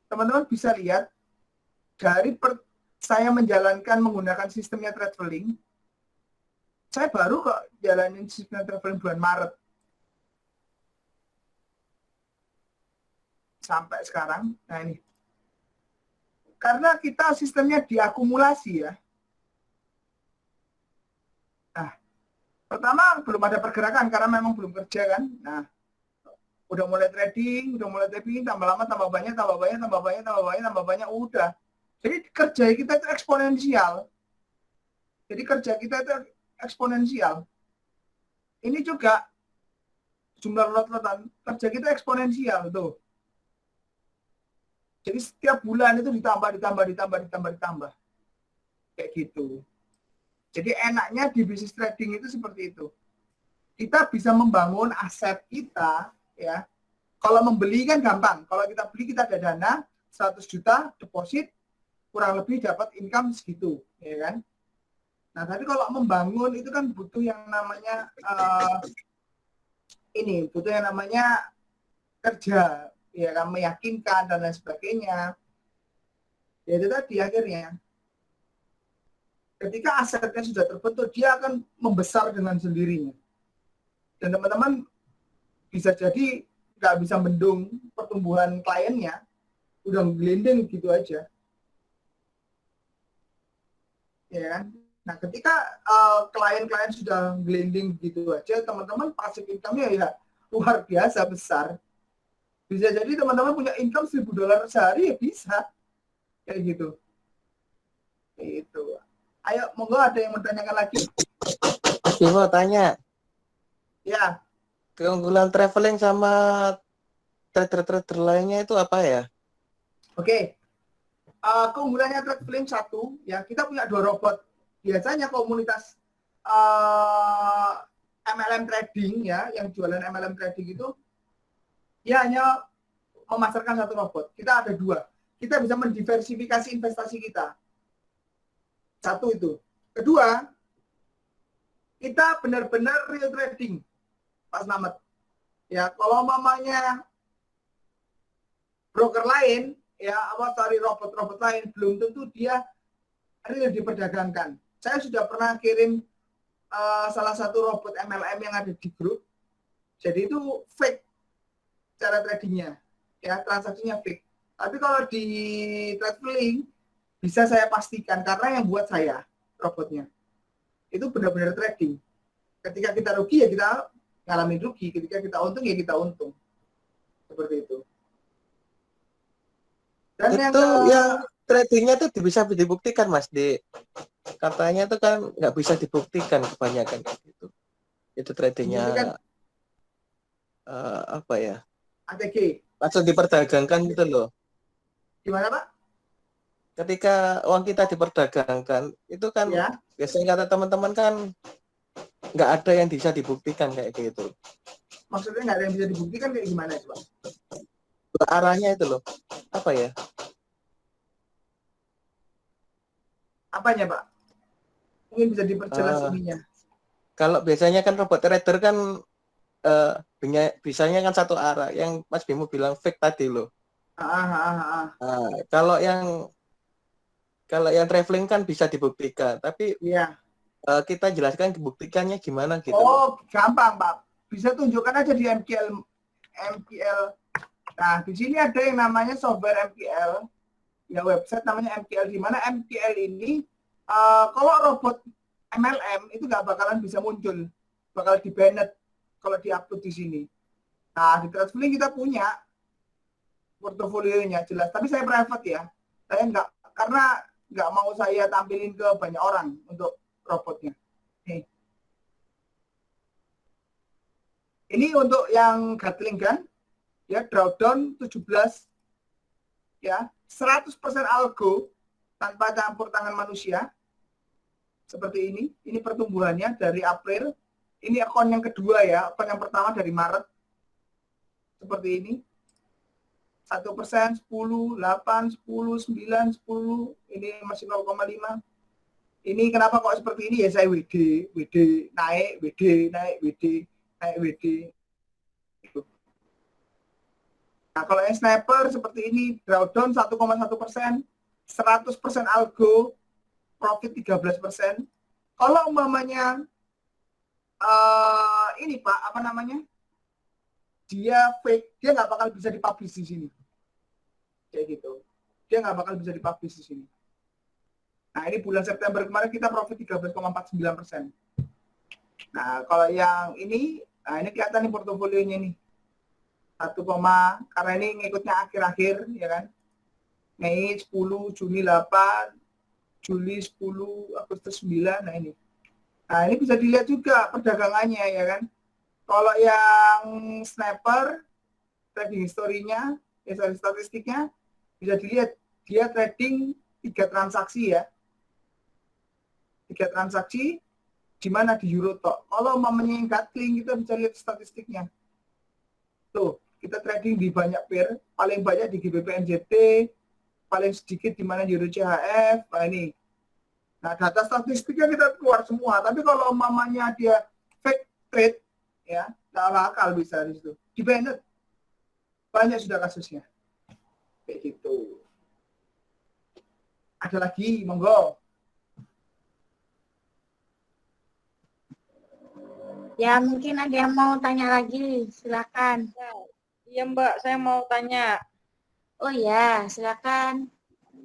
Teman-teman bisa lihat dari saya menjalankan menggunakan sistemnya traveling. Saya baru kok jalanin sistem traveling bulan Maret. Sampai sekarang. Nah ini. Karena kita sistemnya diakumulasi ya. Nah, pertama belum ada pergerakan karena memang belum kerja kan. Nah, udah mulai trading, tambah lama tambah banyak, udah. Jadi kerja kita itu eksponensial. Ini juga jumlah lot-lotan kerja kita eksponensial tuh. Jadi setiap bulan itu ditambah. Kayak gitu. Jadi enaknya di bisnis trading itu seperti itu. Kita bisa membangun aset kita, ya. Kalau membeli kan gampang. Kalau kita beli, kita ada dana 100 juta deposit, kurang lebih dapat income segitu, ya kan? Nah, tapi kalau membangun itu kan butuh yang namanya butuh yang namanya kerja, ya kan, meyakinkan dan lain sebagainya. Ya itu tadi akhirnya. Ketika asetnya sudah terbentuk, dia akan membesar dengan sendirinya. Dan teman-teman bisa jadi nggak bisa bendung pertumbuhan kliennya, udah gelinding gitu aja. Ya kan? Nah, ketika klien-klien sudah gelinding gitu aja, teman-teman passive income-nya ya luar biasa besar. Bisa jadi teman-teman punya income $1.000 sehari ya bisa. Kayak gitu. Kayak gitu. Ayo, monggo ada yang mau tanyakan lagi? Masih mau tanya, Ya, keunggulan traveling sama trader-trader lainnya itu apa ya? oke. Keunggulannya traveling satu, ya kita punya 2 robot. Biasanya komunitas MLM trading ya, yang jualan MLM trading itu, dia hanya memasarkan 1 robot. Kita ada 2. Kita bisa mendiversifikasi investasi kita. 1 itu. Kedua, kita benar-benar real trading, Pak Slamet. Ya, kalau mamanya broker lain, ya, robot-robot lain, belum tentu dia real diperdagangkan. Saya sudah pernah kirim salah satu robot MLM yang ada di grup. Jadi itu fake cara tradingnya, ya, transaksinya fake. Tapi kalau di traveling bisa saya pastikan karena yang buat saya robotnya itu benar-benar trading. Ketika kita rugi ya kita ngalamin rugi, ketika kita untung ya kita untung. Seperti itu. Dan Itu yang tradingnya tuh bisa dibuktikan, Mas. Katanya tuh kan nggak bisa dibuktikan kebanyakan kayak gitu. Itu tradingnya apa ya? ATG. Langsung diperdagangkan gitu loh. Gimana, Pak? Ketika uang kita diperdagangkan, itu kan Ya. biasanya kata teman-teman kan nggak ada yang bisa dibuktikan kayak gitu. Maksudnya nggak ada yang bisa dibuktikan kayak gimana, Pak? Arahnya itu loh. Apa ya? Apanya, Pak? Mungkin bisa diperjelas ininya. Kalau biasanya kan robot trader kan bisanya kan satu arah. Yang Mas Bimo bilang fake tadi loh. Nah, kalau yang traveling kan bisa dibuktikan, tapi Iya. kita jelaskan dibuktikannya gimana gitu. Oh, gampang, Pak. Bisa tunjukkan aja di MQL. Nah, di sini ada yang namanya software MQL. Ya, website namanya MQL, di mana MQL ini kalau robot MLM itu nggak bakalan bisa muncul, bakal di-banned kalau di-upload di sini. Nah, di traveling kita punya portofolionya jelas, tapi saya private ya. Saya karena nggak mau saya tampilin ke banyak orang untuk robotnya. Nih. Ini untuk yang Gatling kan, ya, drawdown 17, ya, 100% algo tanpa campur tangan manusia. Seperti ini. Ini pertumbuhannya dari April. Ini akun yang kedua ya, akun yang pertama dari Maret. Seperti ini. 1%, 10, 8, 10, 9, 10. Ini masih 0,5. Ini kenapa kok seperti ini ya, saya WD naik, WD naik, WD naik, WD. Nah, kalau yang sniper seperti ini, drawdown 1,1%, 100% algo, profit 13%. Kalau umpamanya ini Pak, apa namanya? Dia fake, dia nggak bakal bisa dipublish di sini. Kayak gitu. Dia nggak bakal bisa dipublish di sini. Nah, ini bulan September kemarin kita profit 13,49%. Nah, kalau yang ini, nah ini kelihatan nih portofolionya nih. 1, karena ini ngikutnya akhir-akhir, ya kan? Mei 10, Juni 8, Juli 10, Agustus 9, nah ini. Nah, ini bisa dilihat juga perdagangannya, ya kan? Kalau yang sniper, trading historinya, statistiknya, Bisa dilihat dia trading 3 transaksi ya. 3 transaksi di mana di Eurostock. Kalau mamanya yang Gatling, kita bisa lihat statistiknya. Tuh, kita trading di banyak pair, paling banyak di GBP NZT, paling sedikit di mana Euro CHF. Nah ini. Nah, data statistiknya kita keluar semua. Tapi kalau mamanya dia fake trade, ya, nggak bakal bisa di situ. Di Bennett banyak sudah kasusnya. Kayak gitu. Ada lagi, monggo. Ya, mungkin ada yang mau tanya lagi, silakan. Iya Mbak, saya mau tanya. Oh ya, silakan.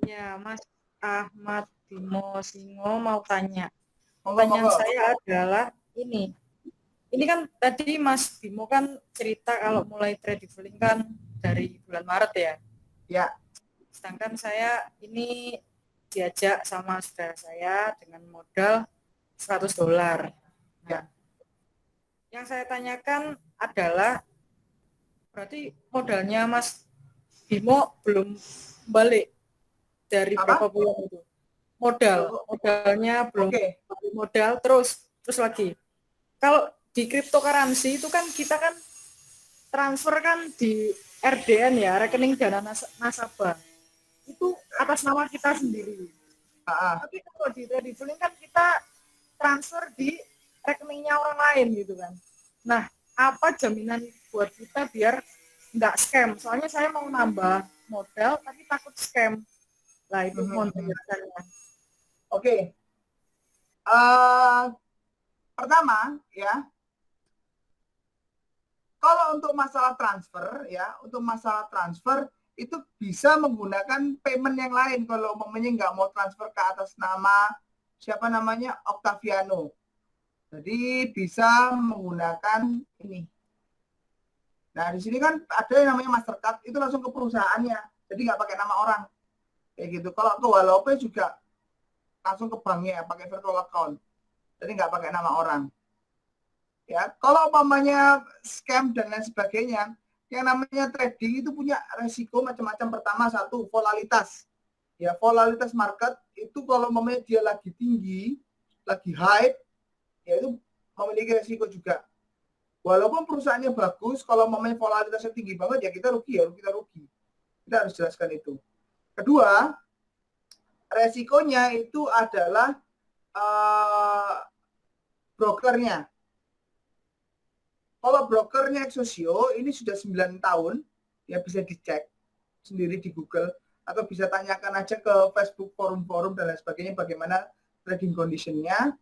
Ya, Mas Ahmad Bimo Singo mau tanya. Monggo, Pertanyaan monggo. saya adalah ini. Ini kan tadi Mas Bimo kan cerita kalau mulai trading kan dari bulan Maret ya. Ya. Sedangkan saya ini diajak sama saudara saya dengan modal $100. Ya. Yang saya tanyakan adalah berarti modalnya Mas Bimo belum balik dari berapa bulan itu? Modalnya belum balik modal terus lagi. Kalau di cryptocurrency itu kan kita kan transfer kan di RDN ya, rekening dana nasabah. Itu atas nama kita sendiri. Tapi kalau di trading kan kita transfer di rekeningnya orang lain gitu kan. Nah, apa jaminan buat kita biar nggak scam? Soalnya saya mau nambah modal tapi takut scam. Lah itu mohon penjelasannya. Oke. Pertama ya, kalau untuk masalah transfer ya, untuk masalah transfer itu bisa menggunakan payment yang lain kalau umpamanya nggak mau transfer ke atas nama siapa namanya Octaviano. Jadi bisa menggunakan ini. Nah di sini kan ada yang namanya Mastercard, itu langsung ke perusahaannya, jadi nggak pakai nama orang kayak gitu. Kalau ke Walope juga langsung ke banknya pakai virtual account, jadi nggak pakai nama orang. Ya kalau umpamanya scam dan lain sebagainya, yang namanya trading itu punya resiko macam-macam. Pertama satu volatilitas. Ya volatilitas market itu kalau umpamanya dia lagi tinggi, lagi high, ya itu memiliki resiko juga. Walaupun perusahaannya bagus, kalau umpamanya volatilitasnya tinggi banget, ya kita rugi. Kita harus jelaskan itu. Kedua, resikonya itu adalah brokernya. Kalau brokernya Exosio, ini sudah 9 tahun, ya bisa dicek sendiri di Google, atau bisa tanyakan aja ke Facebook, forum-forum, dan lain sebagainya, bagaimana trading condition-nya,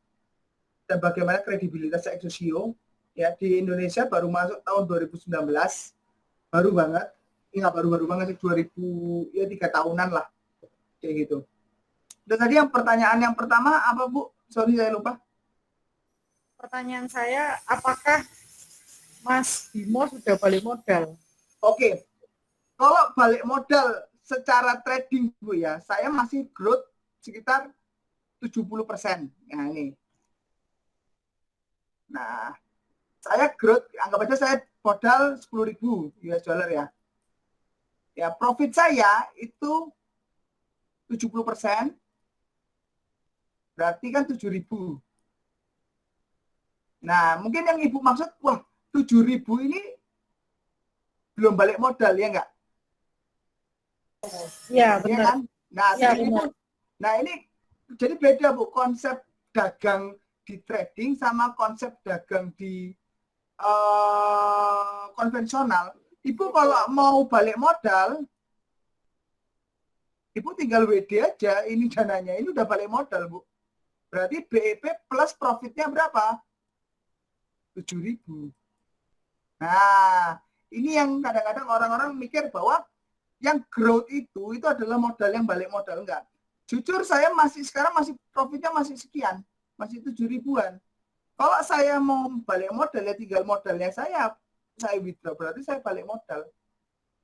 dan bagaimana kredibilitas Exosio. Ya, di Indonesia baru masuk tahun 2019, baru banget, nggak baru-baru banget, 2000, ya 3 tahunan lah, kayak gitu. Dan tadi yang pertanyaan yang pertama apa Bu? Sorry saya lupa. Pertanyaan saya, apakah Mas Bimo sudah balik modal? Oke, kalau balik modal secara trading Bu ya, saya masih growth sekitar 70%. Nah ini. Nah, saya growth, anggap aja saya modal 10.000 US dollar ya. Ya, profit saya itu 70%, berarti kan 7.000. Nah, mungkin yang Ibu maksud, wah 7.000 ini belum balik modal, ya enggak? Ya, benar. Ya kan? Nah, ya, nah, ini jadi beda Bu, konsep dagang di trading sama konsep dagang di konvensional. Ibu kalau mau balik modal, Ibu tinggal WD aja, ini dananya, ini udah balik modal Bu. Berarti BEP plus profitnya berapa? 7.000. Nah, ini yang kadang-kadang orang-orang mikir bahwa yang growth itu adalah modal yang balik modal. Enggak. Jujur saya sekarang masih profitnya masih sekian, masih 7.000-an. Kalau saya mau balik modal ya tinggal modalnya saya withdraw, berarti saya balik modal.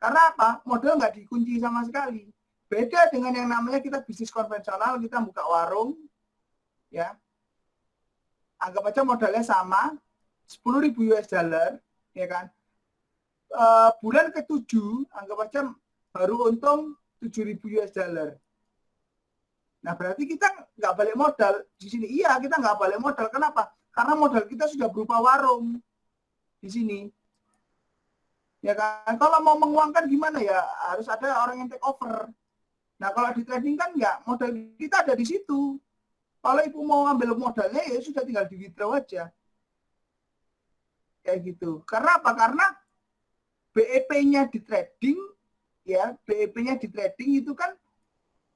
Karena apa? Modal nggak dikunci sama sekali. Beda dengan yang namanya kita bisnis konvensional, kita buka warung, ya. Anggap aja modalnya sama, 10.000 US dollar, ya kan. Bulan ke-7, anggap aja baru untung 7.000 US dollar. Nah, berarti kita nggak balik modal di sini. Iya, kita nggak balik modal. Kenapa? Karena modal kita sudah berupa warung di sini. Ya kan? Kalau mau menguangkan gimana ya? Harus ada orang yang take over. Nah, kalau di trading kan nggak. Modal kita ada di situ. Kalau ibu mau ambil modalnya, ya sudah tinggal di withdraw aja. Kayak gitu. Karena apa? Karena BEP-nya di trading, ya, BEP-nya di trading itu kan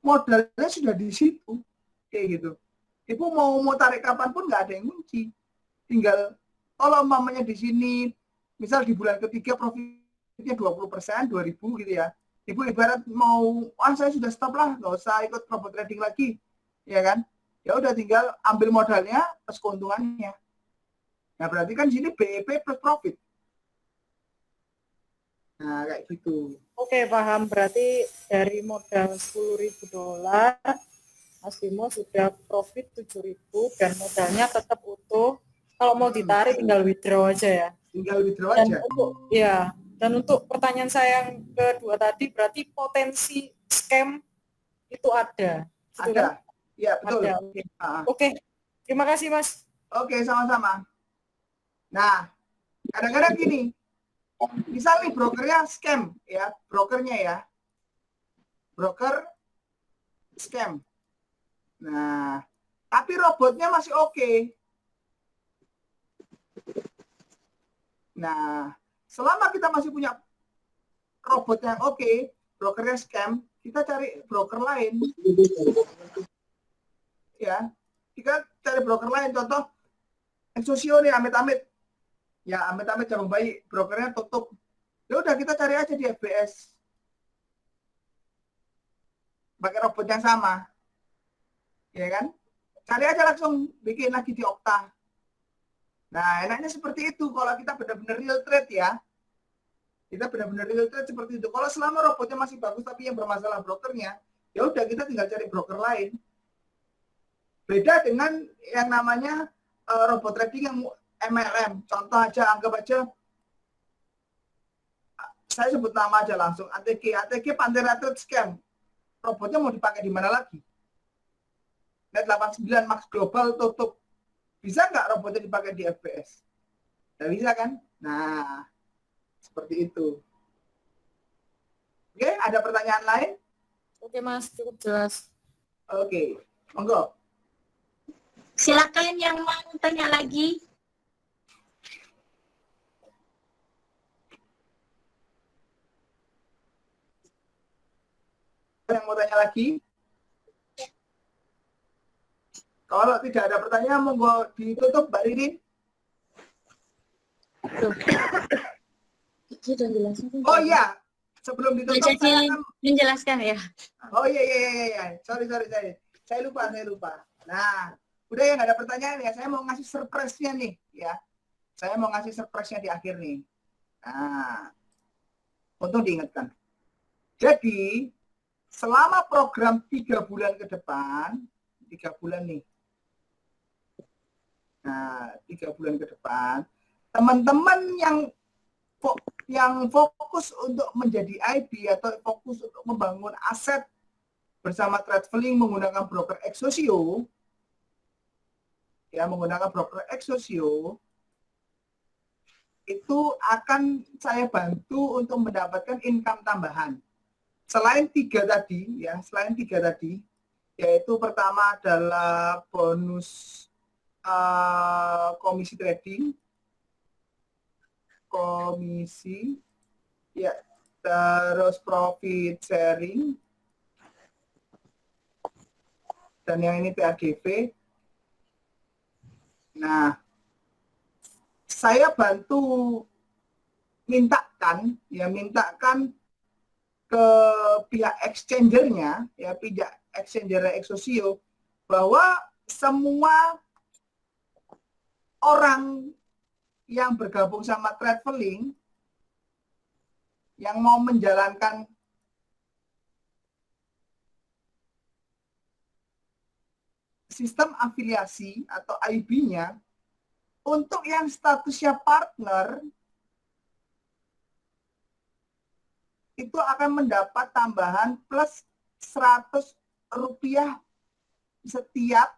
modalnya sudah di situ, kayak gitu. Ibu mau tarik kapanpun nggak ada yang kunci. Tinggal kalau mamanya di sini, misal di bulan ketiga profitnya 20%, 2.000 gitu ya. Ibu ibarat mau, saya sudah stop lah, nggak usah ikut robot trading lagi, ya kan? Ya udah tinggal ambil modalnya plus keuntungannya. Nah berarti kan di sini BEP plus profit. Nah kayak gitu. Oke, paham. Berarti dari modal $10.000, Mas Bimo sudah profit 7.000 dan modalnya tetap utuh. Kalau mau ditarik tinggal withdraw aja ya. Tinggal withdraw Dan aja. untuk pertanyaan saya yang kedua tadi, berarti potensi scam itu ada. Gitu ada. Kan? Ya betul. Ada. Oke. Terima kasih Mas. Oke, sama-sama. Nah, kadang-kadang gini. Misal nih brokernya scam, ya, brokernya ya. Broker scam. Nah, tapi robotnya masih oke. Nah, selama kita masih punya robot yang oke, brokernya scam, kita cari broker lain. Ya, kita cari broker lain. Contoh, Exosio nih, amit-amit. Ya, amit-amit jangan baik, brokernya tutup. Ya udah kita cari aja di FBS. Pakai robot yang sama. Ya kan? Cari aja langsung bikin lagi di Okta. Nah, enaknya seperti itu kalau kita benar-benar real trade ya. Kita benar-benar real trade seperti itu. Kalau selama robotnya masih bagus tapi yang bermasalah brokernya, ya udah kita tinggal cari broker lain. Beda dengan yang namanya robot trading yang MLM. Contoh aja, anggap aja, saya sebut nama aja langsung, ATG Pantera Trade Scam. Robotnya mau dipakai di mana lagi? Net 89 Max Global tutup. Bisa nggak robotnya dipakai di FBS? Nggak bisa kan? Nah, seperti itu. Oke, ada pertanyaan lain? Oke Mas, cukup jelas. Oke, monggo. Silakan yang mau tanya lagi. Yang mau tanya lagi? Kalau tidak ada pertanyaan, monggo ditutup, Mbak Ririn. Oh iya, sebelum ditutup saya menjelaskan ya. Oh iya. Sorry. Saya lupa. Nah, udah ya nggak ada pertanyaan ya. Saya mau ngasih surprise-nya nih, ya. Saya mau ngasih surprise-nya di akhir nih. Nah, untuk diingatkan. Jadi, selama program 3 bulan ke depan, 3 bulan nih. Nah, 3 bulan ke depan, teman-teman yang fokus untuk menjadi IB atau fokus untuk membangun aset bersama Tradeflink menggunakan broker Exosio, ya menggunakan broker Exosio, itu akan saya bantu untuk mendapatkan income tambahan. Selain 3 tadi, yaitu pertama adalah bonus komisi trading, ya, terus profit sharing, dan yang ini PAGP. Nah, saya bantu mintakan ke pihak exchangernya, ya pihak exchanger Exosio, bahwa semua orang yang bergabung sama Tradeflink yang mau menjalankan sistem afiliasi atau IB-nya, untuk yang statusnya partner itu akan mendapat tambahan plus 100 rupiah setiap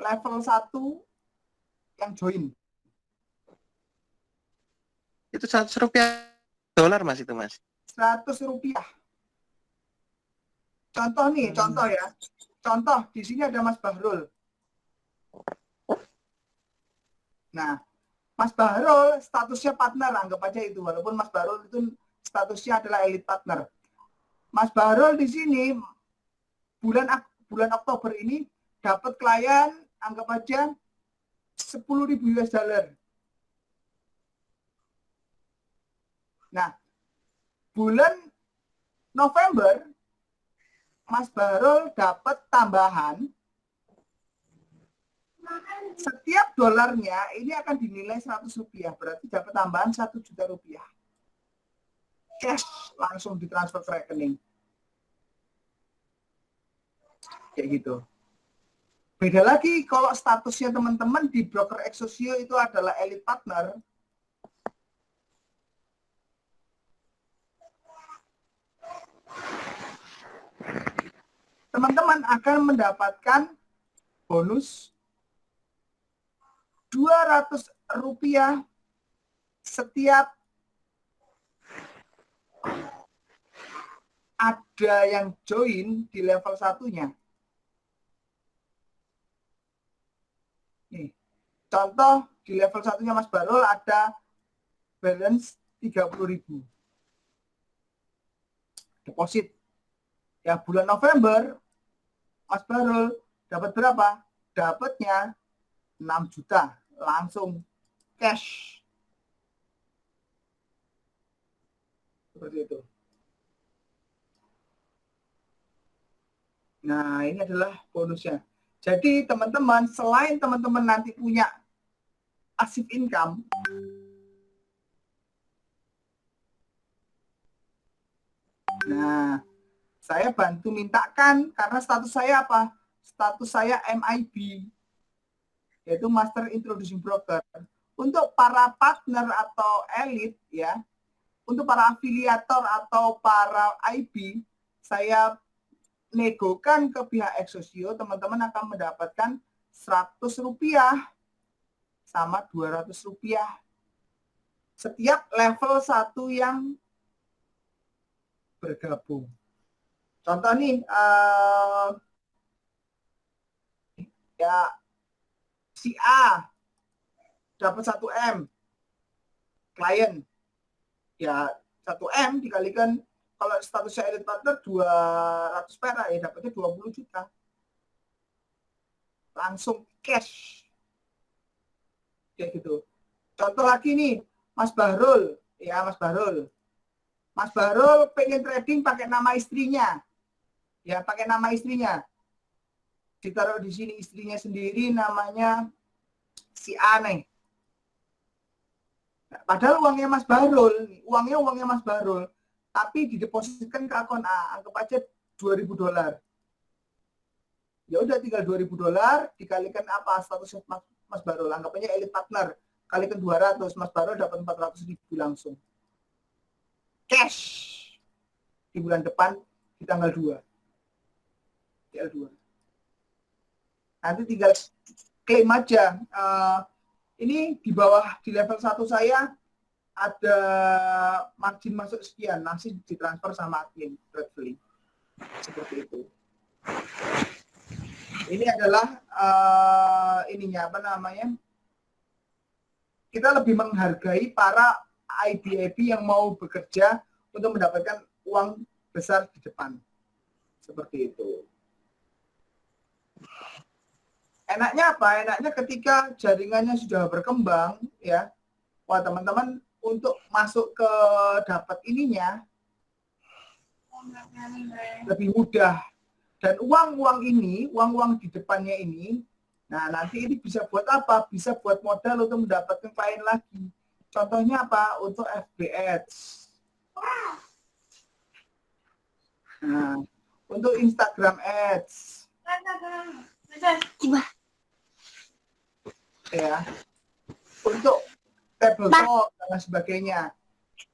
level 1 yang join. Itu 100 rupiah dolar Mas itu Mas. 100 rupiah. Contoh nih, contoh ya. Contoh, di sini ada Mas Bahrul. Nah, Mas Bahrul statusnya partner, anggap aja itu. Walaupun Mas Bahrul itu statusnya adalah elite partner. Mas Bahrul di sini bulan Oktober ini dapat klien, anggap aja 10.000 US dollar. Nah, bulan November, Mas Bahrul dapat tambahan, setiap dolarnya ini akan dinilai 100 rupiah, berarti dapat tambahan 1 juta rupiah. Cash langsung ditransfer ke rekening. Kayak gitu. Beda lagi kalau statusnya teman-teman di broker Exosio itu adalah elite partner. Teman-teman akan mendapatkan bonus 200 rupiah setiap ada yang join di level 1-nya. Nih, contoh di level 1-nya Mas Bahrul ada balance 30.000. Deposit. Ya bulan November Mas Bahrul dapat berapa? Dapatnya 6 juta langsung cash. Seperti itu. Nah, ini adalah bonusnya. Jadi teman-teman, selain teman-teman nanti punya passive income, nah, saya bantu mintakan karena status saya apa? Status saya MIB, yaitu Master Introducing Broker. Untuk para partner atau elite ya, untuk para afiliator atau para IB, saya negokan ke pihak Exosio, teman-teman akan mendapatkan 100 rupiah sama 200 rupiah setiap level 1 yang bergabung. Contoh nih, ya si A dapat 1 M, klien, ya 1 M dikalikan, kalau statusnya elite partner 200 perak, ya dapatnya 20 juta. Langsung cash. Kayak gitu. Contoh lagi nih, Mas Bahrul, ya Mas Bahrul. Mas Bahrul pengen trading pakai nama istrinya. Ya, pakai nama istrinya. Ditaruh di sini istrinya sendiri, namanya si A nih. Nah, padahal uangnya Mas Bahrul, uangnya Mas Bahrul, tapi didepositkan ke akun A, anggap aja 2.000 dolar. Ya udah tinggal 2.000 dolar dikalikan apa statusnya Mas Bahrul, anggap aja elite partner, kalikan 200, Mas Bahrul dapat 400.000 langsung. Cash di bulan depan di tanggal 2. TL2. Nanti tinggal klaim aja. Ini di bawah di level 1 saya ada margin masuk sekian, nanti ditransfer sama admin Redflink. Seperti itu. Ini adalah ininya apa namanya? Kita lebih menghargai para IB yang mau bekerja untuk mendapatkan uang besar di depan. Seperti itu. Enaknya apa? Enaknya ketika jaringannya sudah berkembang, ya, wah teman-teman untuk masuk ke dapat ininya lebih mudah. Dan uang-uang ini, uang-uang di depannya ini, nah nanti ini bisa buat apa? Bisa buat modal untuk mendapatkan klien lagi. Contohnya apa? Untuk FB Ads. Nah, untuk Instagram Ads. Ya. Untuk tabletop dan lain sebagainya.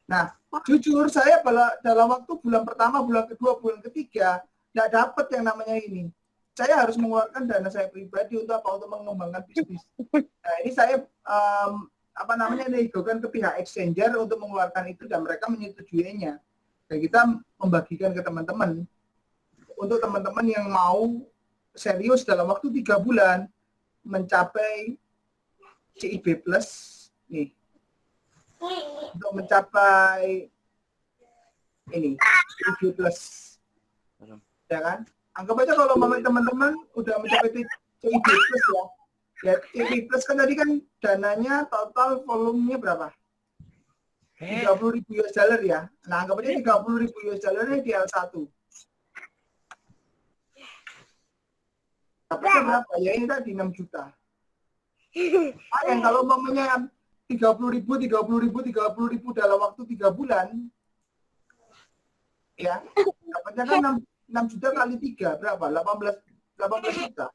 Nah, jujur saya dalam waktu bulan pertama, bulan kedua, bulan ketiga nggak dapat yang namanya ini. Saya harus mengeluarkan dana saya pribadi untuk apa? Untuk mengembangkan bisnis. Nah, ini saya negokan ke pihak exchanger untuk mengeluarkan itu dan mereka menyetujuinya. Dan kita membagikan ke teman-teman. Untuk teman-teman yang mau serius dalam waktu 3 bulan mencapai CIB plus nih. Untuk mencapai ini CIB plus. Ya kan? Anggap aja kalau teman-teman udah mencapai CIB plus ya. Ya, CIB plus kan tadi kan dananya total volumenya berapa? 30.000 US dollar ya. Nah, anggap aja 30.000 US dollar di L1. Dapatnya berapa? Ya ini tadi 6 juta. Yang kalau umpamanya 30.000 dalam waktu 3 bulan, ya, dapatnya kan 6 juta kali 3, berapa? 18 juta.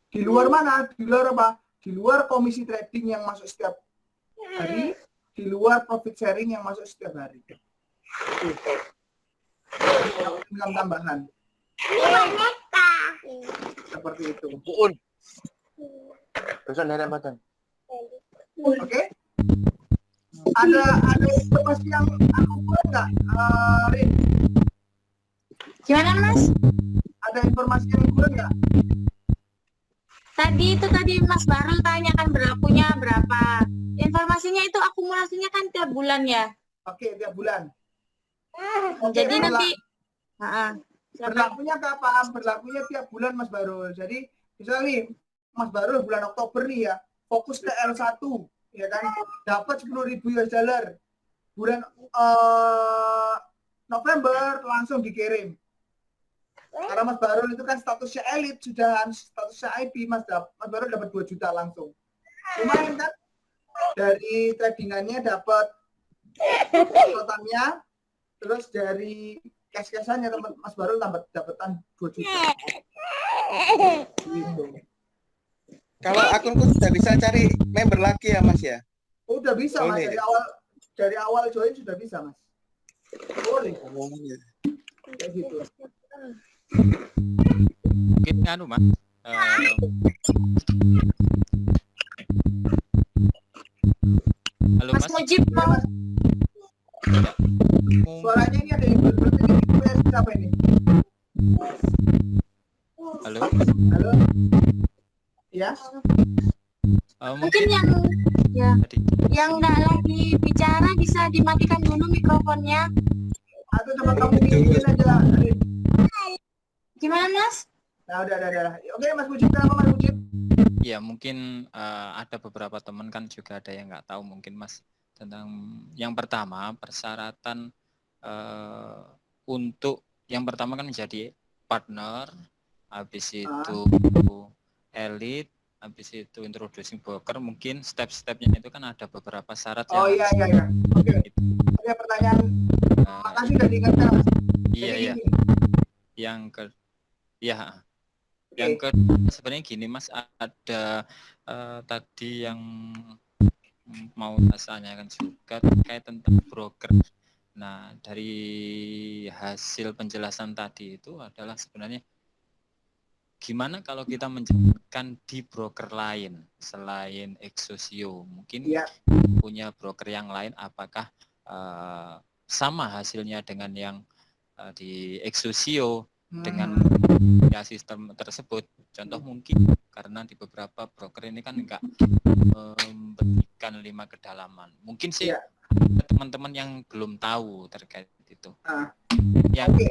Di luar mana? Di luar apa? Di luar komisi trading yang masuk setiap hari, di luar profit sharing yang masuk setiap hari. Income tambahan. Seperti itu. Oke. Ada informasi yang aku kurang nggak, Rin? Gimana Mas? Ada informasi yang kurang nggak? Tadi Mas Barul tanyakan berlakunya berapa. Informasinya itu akumulasinya kan tiap bulan ya. Oke, tiap bulan. Jadi nanti berlakunya kapan? Berlakunya tiap bulan Mas Barul. Jadi misalnya nih Mas Barul bulan Oktober nih ya, fokus ke L1 ya kan, dapat 10.000 US dollar. Bulan November langsung dikirim. Karena Mas Barul itu kan statusnya elit, sudah statusnya IP, Mas Barul dapat 2 juta langsung. Lumayan kan? Dari tradingannya dapat totalnya, terus dari cash-cashannya Mas Barul dapetan 2 juta. Gitu. Kalau akunku sudah bisa cari member lagi ya Mas ya? Oh, udah bisa Mas, dari awal join sudah bisa Mas. Boleh. Kayak gitu. Mungkin Mas. Halo Mas Mas. Mujib mau. Suaranya ini ada yang berarti siapa ini? Halo. Halo. Ya. Mungkin yang nggak lagi bicara bisa dimatikan dulu mikrofonnya. Atau coba kamu bikin aja. Gimana Mas? Nah, udah. Oke, Mas Mujib, kenapa Mas Mujib? Ya mungkin ada beberapa teman kan juga ada yang nggak tahu mungkin Mas tentang yang pertama persyaratan untuk yang pertama kan menjadi partner, habis itu elit, habis itu introducing broker, mungkin step-stepnya itu kan ada beberapa syarat yang iya. Oke. Ada pertanyaan. Makasih udah diingatkan Mas. Iya. Yang ke sebenarnya gini Mas, ada tadi yang mau saya kan juga terkait tentang broker. Nah, dari hasil penjelasan tadi itu adalah sebenarnya gimana kalau kita menjalankan di broker lain selain Exosio, mungkin punya broker yang lain, apakah sama hasilnya dengan yang di Exosio dengan ya sistem tersebut. Contoh mungkin karena di beberapa broker ini kan enggak memberikan 5 kedalaman. Mungkin sih teman-teman yang belum tahu terkait itu. Yang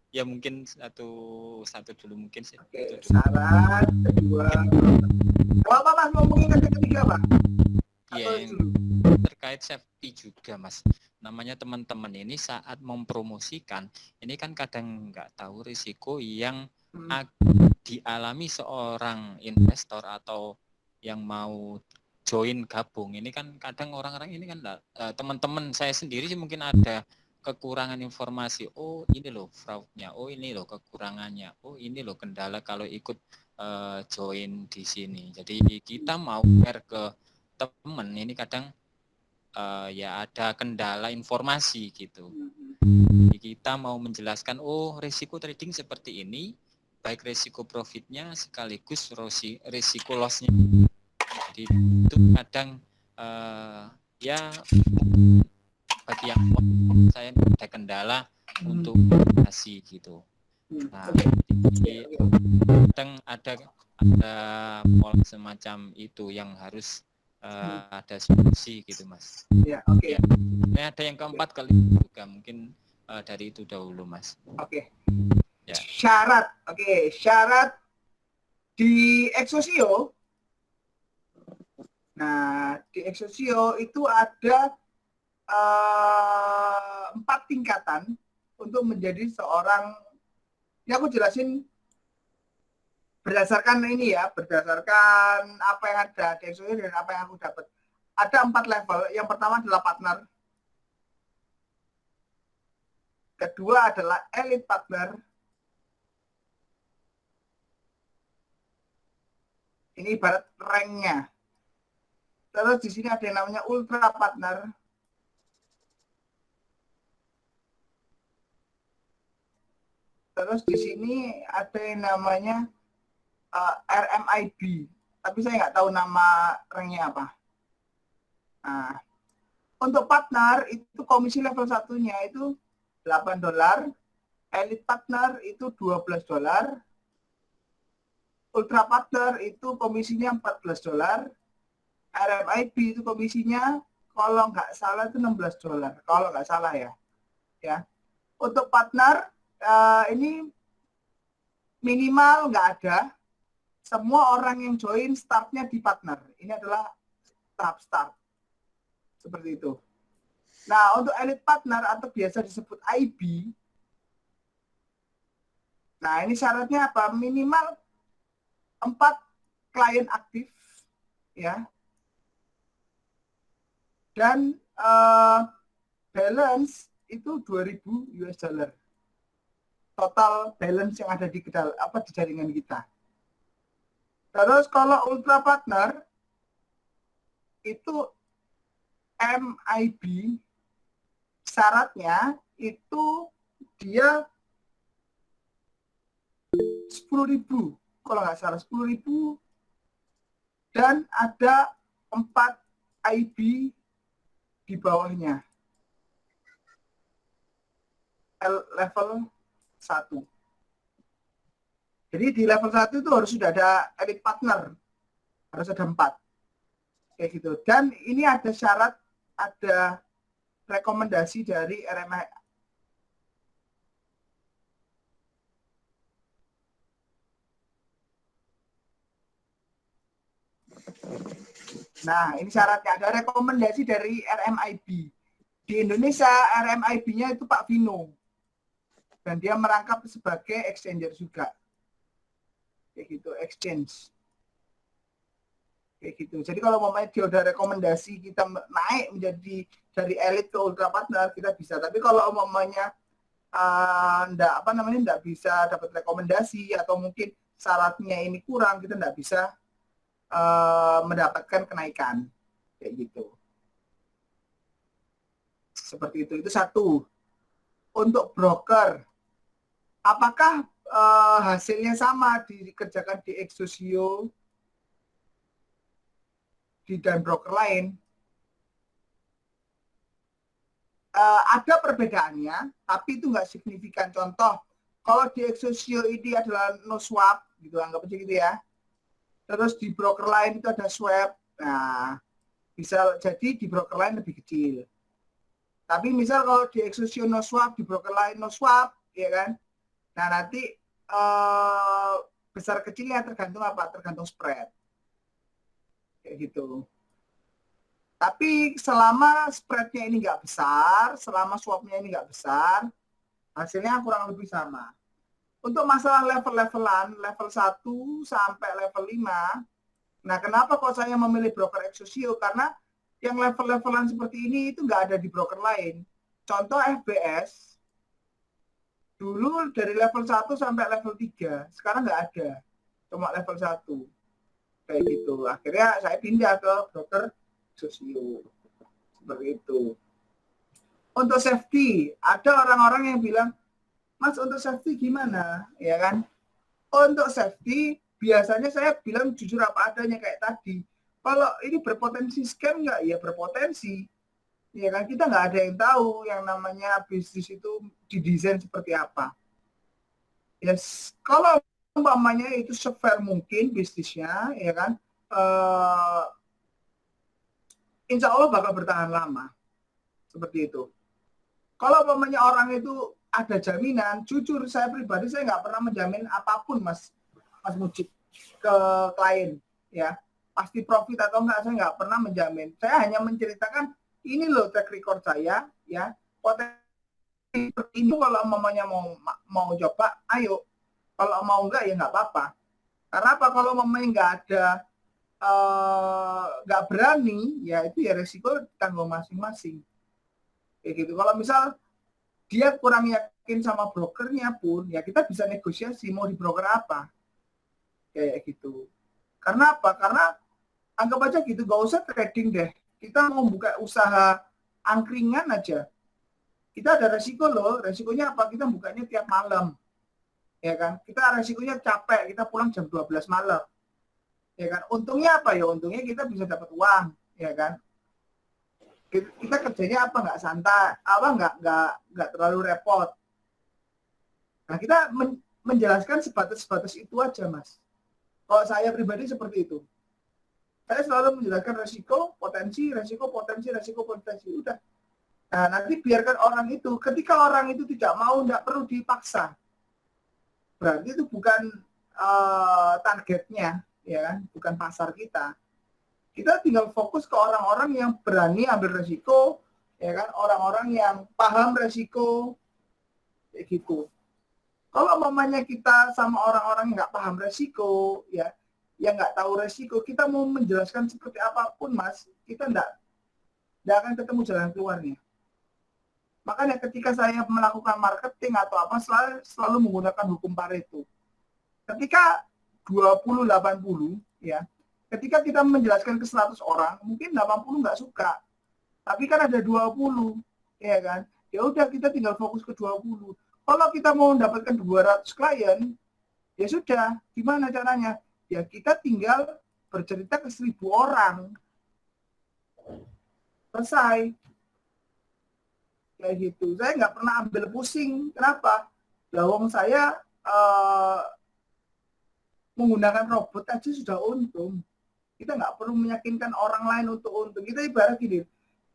ya mungkin satu dulu mungkin sih. Oke, syarat kedua. Apa Mas mau mengingat yang ketiga Pak? Iya, terkait safety juga Mas. Namanya teman-teman ini saat mempromosikan, ini kan kadang nggak tahu risiko yang dialami seorang investor atau yang mau join gabung. Ini kan kadang orang-orang ini kan teman-teman saya sendiri sih mungkin ada kekurangan informasi. Oh ini loh fraudnya, oh ini loh kekurangannya, oh ini loh kendala kalau ikut join di sini. Jadi kita mau share ke teman ini kadang ya ada kendala informasi gitu. Jadi kita mau menjelaskan, oh risiko trading seperti ini, baik risiko profitnya sekaligus risiko lossnya. Jadi itu kadang ya bagi yang saya ada kendala untuk komunikasi gitu. Nah, jadi kadang ada pola semacam itu yang harus ada solusi gitu Mas. Ya, oke. Ya. Nah, ada yang keempat kali juga mungkin dari itu dahulu Mas. Oke. Ya. Syarat, oke, syarat di Exosio. Nah, di Exosio itu ada 4 tingkatan untuk menjadi seorang. Ini aku jelasin berdasarkan ini ya, berdasarkan apa yang ada di Exosio dan apa yang aku dapat. Ada 4 level. Yang pertama adalah partner. Kedua adalah elite partner. Ini ibarat ranknya. Terus di sini ada yang namanya ultra partner. Terus di sini ada yang namanya RMIB. Tapi saya nggak tahu nama ranknya apa. Nah, untuk partner itu komisi level satunya itu $8. Elite partner itu $12. Ultra partner itu komisinya $14. RMIB itu komisinya kalau nggak salah itu $16. Kalau nggak salah ya. Ya. Untuk partner ini minimal nggak ada. Semua orang yang join startnya di partner. Ini adalah tahap start. Seperti itu. Nah, untuk elite partner atau biasa disebut IB. Nah, ini syaratnya apa? Minimal 4 klien aktif, ya, dan balance itu $2.000 total balance yang ada di jaringan kita. Terus kalau ultra partner itu MIB syaratnya itu dia 10.000. Kalau nggak salah 10.000 dan ada 4 IB di bawahnya level 1. Jadi di level 1 itu harus sudah ada elite partner, harus ada 4 kayak gitu. Dan ini ada syarat, ada rekomendasi dari RMI. Nah, ini syaratnya, ada rekomendasi dari RMIB. Di Indonesia, RMIB-nya itu Pak Vino. Dan dia merangkap sebagai exchanger juga. Kayak gitu, exchange. Kayak gitu. Jadi kalau umpamanya dia udah rekomendasi kita naik menjadi dari elite ke ultra partner, kita bisa. Tapi kalau umpamanya enggak bisa dapat rekomendasi atau mungkin syaratnya ini kurang, kita enggak bisa mendapatkan kenaikan kayak gitu. Seperti itu. Itu satu. Untuk broker, apakah hasilnya sama dikerjakan di Exosio dan broker lain? Ada perbedaannya, tapi itu nggak signifikan. Contoh, kalau di Exosio ini adalah no swap, gitu, anggap aja gitu ya. Terus di broker lain itu ada swap. Nah, bisa jadi di broker lain lebih kecil. Tapi misal kalau di Exosio no swap, di broker lain no swap, ya kan? Nah, nanti besar kecilnya tergantung apa? Tergantung spread. Kayak gitu. Tapi selama spreadnya ini nggak besar, selama swapnya ini nggak besar, hasilnya kurang lebih sama. Untuk masalah level-levelan, level 1 sampai level 5, nah kenapa kok saya memilih broker Exosio? Karena yang level-levelan seperti ini itu nggak ada di broker lain. Contoh FBS, dulu dari level 1 sampai level 3, sekarang nggak ada. cuma level 1 kayak gitu. Akhirnya saya pindah ke broker sosio seperti itu. Untuk safety, ada orang-orang yang bilang, Mas, untuk safety gimana, ya kan? Untuk safety biasanya saya bilang jujur apa adanya kayak tadi. Kalau ini berpotensi scam nggak? Ya berpotensi. Ya kan, kita nggak ada yang tahu yang namanya bisnis itu didesain seperti apa. Yes, kalau umpamanya itu se-fair mungkin bisnisnya, ya kan, insya Allah bakal bertahan lama. Seperti itu. Kalau umpamanya orang itu ada jaminan, jujur saya pribadi saya nggak pernah menjamin apapun, Mas Mujib, ke klien, ya. Pasti profit atau enggak, saya nggak pernah menjamin. Saya hanya menceritakan ini loh track record saya, ya. Potensi ini kalau umpamanya mau coba, ayo. Kalau mau enggak ya nggak apa-apa. Karena apa? Kalau umpamanya nggak ada, nggak berani, ya itu ya resiko tanggung masing-masing. Kayak gitu. Kalau misal dia kurang yakin sama brokernya pun, ya kita bisa negosiasi mau di broker apa. Kayak gitu. Karena apa? Karena anggap aja gitu, gak usah trading deh. Kita mau buka usaha angkringan aja. Kita ada resiko loh. Resikonya apa? Kita bukanya tiap malam. Ya kan? Kita resikonya capek. Kita pulang jam 12 malam. Ya kan? Untungnya apa ya? Untungnya kita bisa dapat uang. Ya kan? Kita kerjanya apa, nggak santai, apa nggak terlalu repot. Nah, kita menjelaskan sebatas itu aja, Mas. Kalau saya pribadi seperti itu. Saya selalu menjelaskan resiko, potensi, udah. Nah, nanti biarkan orang itu, ketika orang itu tidak mau, nggak perlu dipaksa. Berarti itu bukan targetnya, ya kan? Bukan pasar kita. Kita tinggal fokus ke orang-orang yang berani ambil resiko, ya kan? Orang-orang yang paham resiko, kayak gitu. Kalau mamanya kita sama orang-orang yang nggak paham resiko, ya, yang nggak tahu resiko, kita mau menjelaskan seperti apapun, Mas, kita nggak akan ketemu jalan keluarnya. Makanya ketika saya melakukan marketing atau apa, selalu menggunakan hukum Pareto. Ketika 20-80, ya, ketika kita menjelaskan ke 100 orang, mungkin 80 nggak suka. Tapi kan ada 20, ya kan? Ya udah kita tinggal fokus ke 20. Kalau kita mau mendapatkan 200 klien, ya sudah, gimana caranya? Ya kita tinggal bercerita ke 1000 orang. Selesai. Kayak gitu. Saya nggak pernah ambil pusing. Kenapa? Lawang saya menggunakan robot aja sudah untung. Kita nggak perlu meyakinkan orang lain untuk untung. Kita ibarat gini,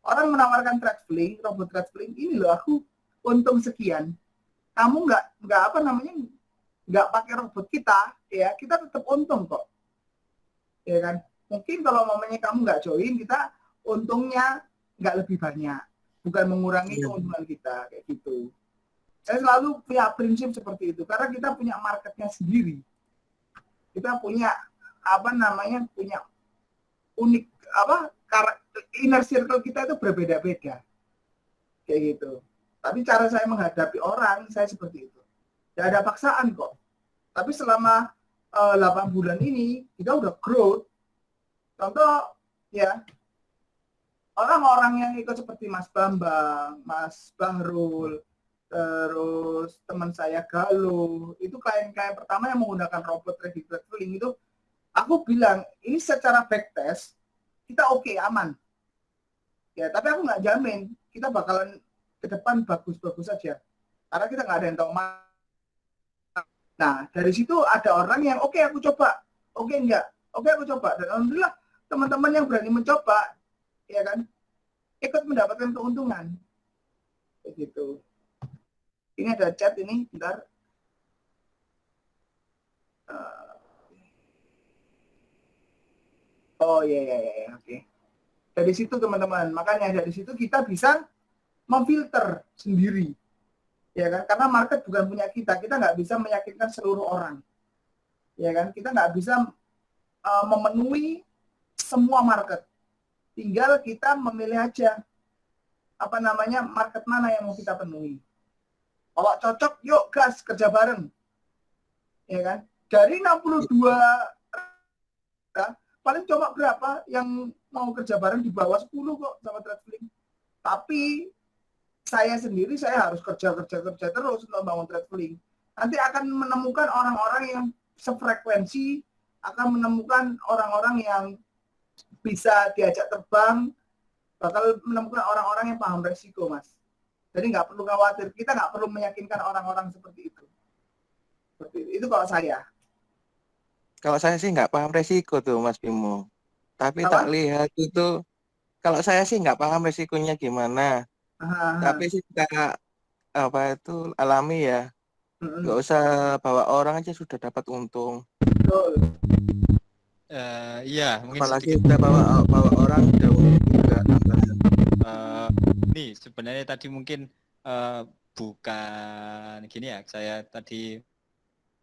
orang menawarkan traveling, robot traveling, ini loh aku untung sekian. Kamu nggak pakai robot kita, ya kita tetap untung kok. Ya kan? Mungkin kalau mamanya kamu nggak join, kita untungnya nggak lebih banyak. Bukan mengurangi keuntungan kita, kayak gitu. Saya selalu punya prinsip seperti itu, karena kita punya marketnya sendiri. Kita punya punya unik inner circle kita itu berbeda-beda, kayak gitu. Tapi cara saya menghadapi orang saya seperti itu. Tidak ada paksaan kok. Tapi selama 8 bulan ini kita udah growth. Contoh ya, orang-orang yang ikut seperti Mas Bambang, Mas Bahrul, terus teman saya Galuh, itu klien-klien pertama yang menggunakan robot trading traveling itu. Aku bilang, ini secara backtest, kita oke, aman. Ya, tapi aku nggak jamin, kita bakalan ke depan bagus-bagus saja. Karena kita nggak ada yang tahu. Nah, dari situ ada orang yang, oke, aku coba. Oke, enggak. Oke, aku coba. Dan alhamdulillah, teman-teman yang berani mencoba, ya kan, ikut mendapatkan keuntungan. Kayak gitu. Ini ada chat ini, bentar. Oh iya, oke. Dari situ teman-teman, makanya dari situ kita bisa memfilter sendiri, ya kan? Karena market bukan punya kita nggak bisa meyakinkan seluruh orang, ya kan? Kita nggak bisa memenuhi semua market. Tinggal kita memilih aja market mana yang mau kita penuhi. Kalau cocok, yuk gas kerja bareng, ya kan? Dari 62 ya, paling cuma berapa yang mau kerja bareng di bawah 10 kok sama traveling. Tapi saya sendiri saya harus kerja terus untuk bangun traveling. Nanti akan menemukan orang-orang yang sefrekuensi, akan menemukan orang-orang yang bisa diajak terbang, bakal menemukan orang-orang yang paham resiko, Mas. Jadi nggak perlu khawatir, kita nggak perlu meyakinkan orang-orang seperti itu. Seperti itu kalau saya. Kalau saya sih nggak paham resiko tuh Mas Bimo. Tapi tak lihat itu, kalau saya sih nggak paham resikonya gimana. Tapi sih kita apa itu alami ya. Nggak usah bawa orang aja sudah dapat untung. Betul. Iya, mungkin Apalagi udah bawa orang jauh juga tambah. Nih sebenarnya tadi mungkin bukan gini ya, saya tadi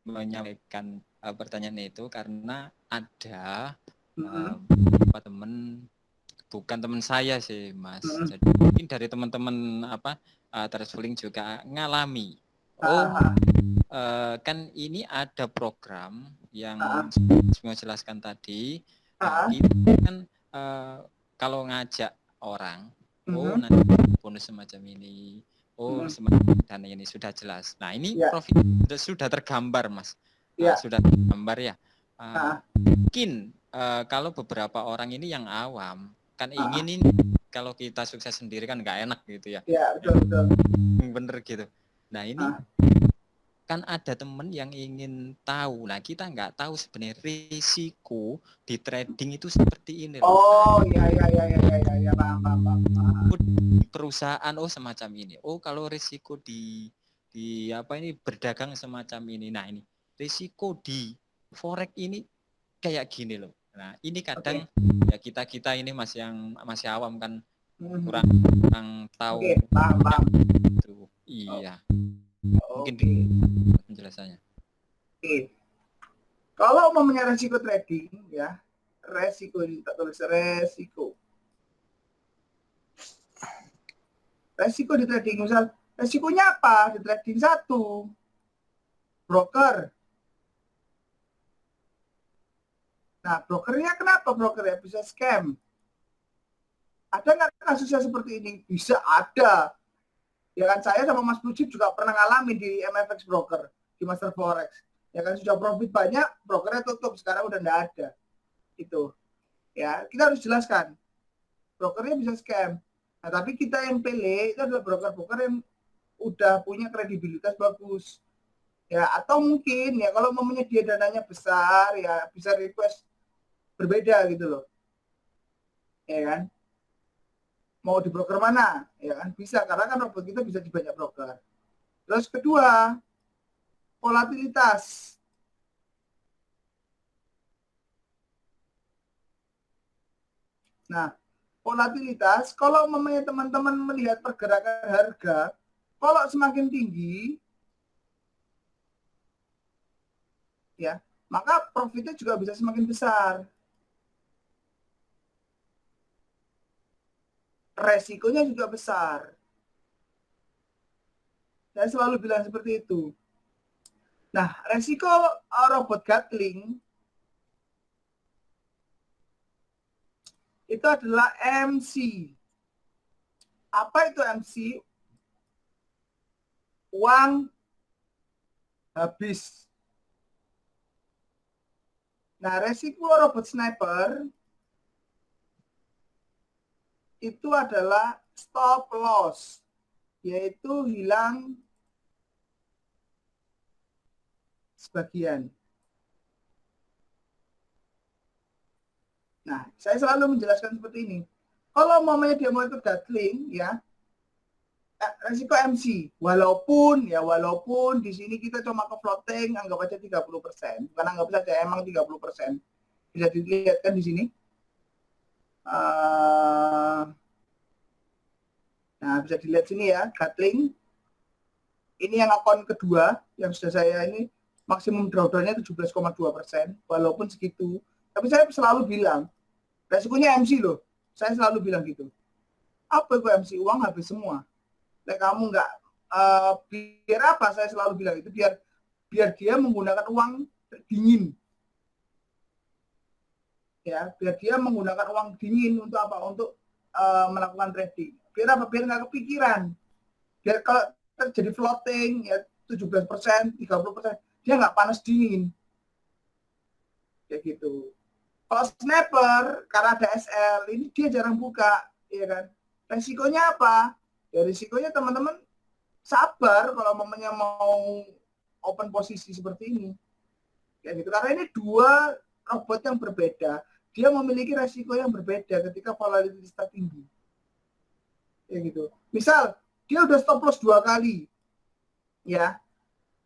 menyampaikan pertanyaan itu karena ada beberapa teman, bukan teman saya sih Mas, jadi mungkin dari teman-teman traveling juga ngalami. Kan ini ada program yang saya jelaskan tadi, itu kan kalau ngajak orang, nanti bonus semacam ini, semacam dana ini sudah jelas. Nah ini profit sudah tergambar Mas, sudah tergambar ya. Mungkin kalau beberapa orang ini yang awam kan ingin ini, kalau kita sukses sendiri kan nggak enak gitu ya. Iya, betul. Bener gitu. Nah ini kan ada temen yang ingin tahu. Nah kita nggak tahu sebenarnya risiko di trading itu seperti ini. Oh iya, paham. Perusahaan semacam ini. Kalau risiko di berdagang semacam ini. Nah ini risiko di forex ini kayak gini loh. Nah ini kadang ya kita ini masih awam kan, kurang tahu. Paham. Itu. Iya. Mungkin penjelasannya. Kalau umumnya resiko trading ya, resiko ini tak tulis resiko. Resiko di trading, misal resikonya apa? Di trading satu, broker. Nah, brokernya kenapa brokernya bisa scam? Ada nggak kasusnya seperti ini? Bisa ada. Ya kan, saya sama Mas Mujib juga pernah ngalamin di MFX Broker, di Master Forex. Ya kan, sudah profit banyak, brokernya tutup, sekarang udah nggak ada. Itu. Ya, kita harus jelaskan. Brokernya bisa scam. Nah, tapi kita yang pilih itu adalah broker-broker yang udah punya kredibilitas bagus. Ya, atau mungkin ya kalau momennya dia dananya besar, ya bisa request berbeda gitu loh. Ya kan? Mau di broker mana? Ya kan bisa, karena kan robot kita bisa di banyak broker. Terus kedua, volatilitas. Nah, volatilitas, kalau memangnya teman-teman melihat pergerakan harga, kalau semakin tinggi, ya, maka profitnya juga bisa semakin besar. Resikonya juga besar. Saya selalu bilang seperti itu. Nah, resiko robot Gatling itu adalah MC. Apa itu MC? Uang habis. Nah, resiko robot sniper itu adalah stop loss, yaitu hilang sebagian. Nah, saya selalu menjelaskan seperti ini. Kalau mamanya dia mau ikut Gatling, ya, resiko MC. Walaupun di sini kita cuma ke floating, anggap aja 30%. Bukan anggap saja, emang 30%. Bisa dilihat kan di sini. Nah, bisa dilihat sini ya, Gatling. Ini yang akun kedua, yang sudah saya ini, maksimum drawdown-nya 17,2%, walaupun segitu. Tapi saya selalu bilang, resikonya MC loh. Saya selalu bilang gitu. Apa itu MC? Uang habis semua. Kamu nggak, biar apa saya selalu bilang itu, biar dia menggunakan uang dingin. Ya, biar dia menggunakan uang dingin untuk apa? Untuk melakukan trading. Biar apa? Biar nggak kepikiran. Biar kalau terjadi floating ya 17%, 30%, dia nggak panas dingin. Kayak gitu. Kalau snapper, karena ada SL, ini dia jarang buka, ya kan? Resikonya apa? Ya risikonya teman-teman sabar kalau mamanya mau open posisi seperti ini. Kayak gitu. Karena ini dua robot yang berbeda. Dia memiliki resiko yang berbeda ketika volatilitas tinggi. Kayak gitu. Misal, dia udah stop loss 2 kali. Ya.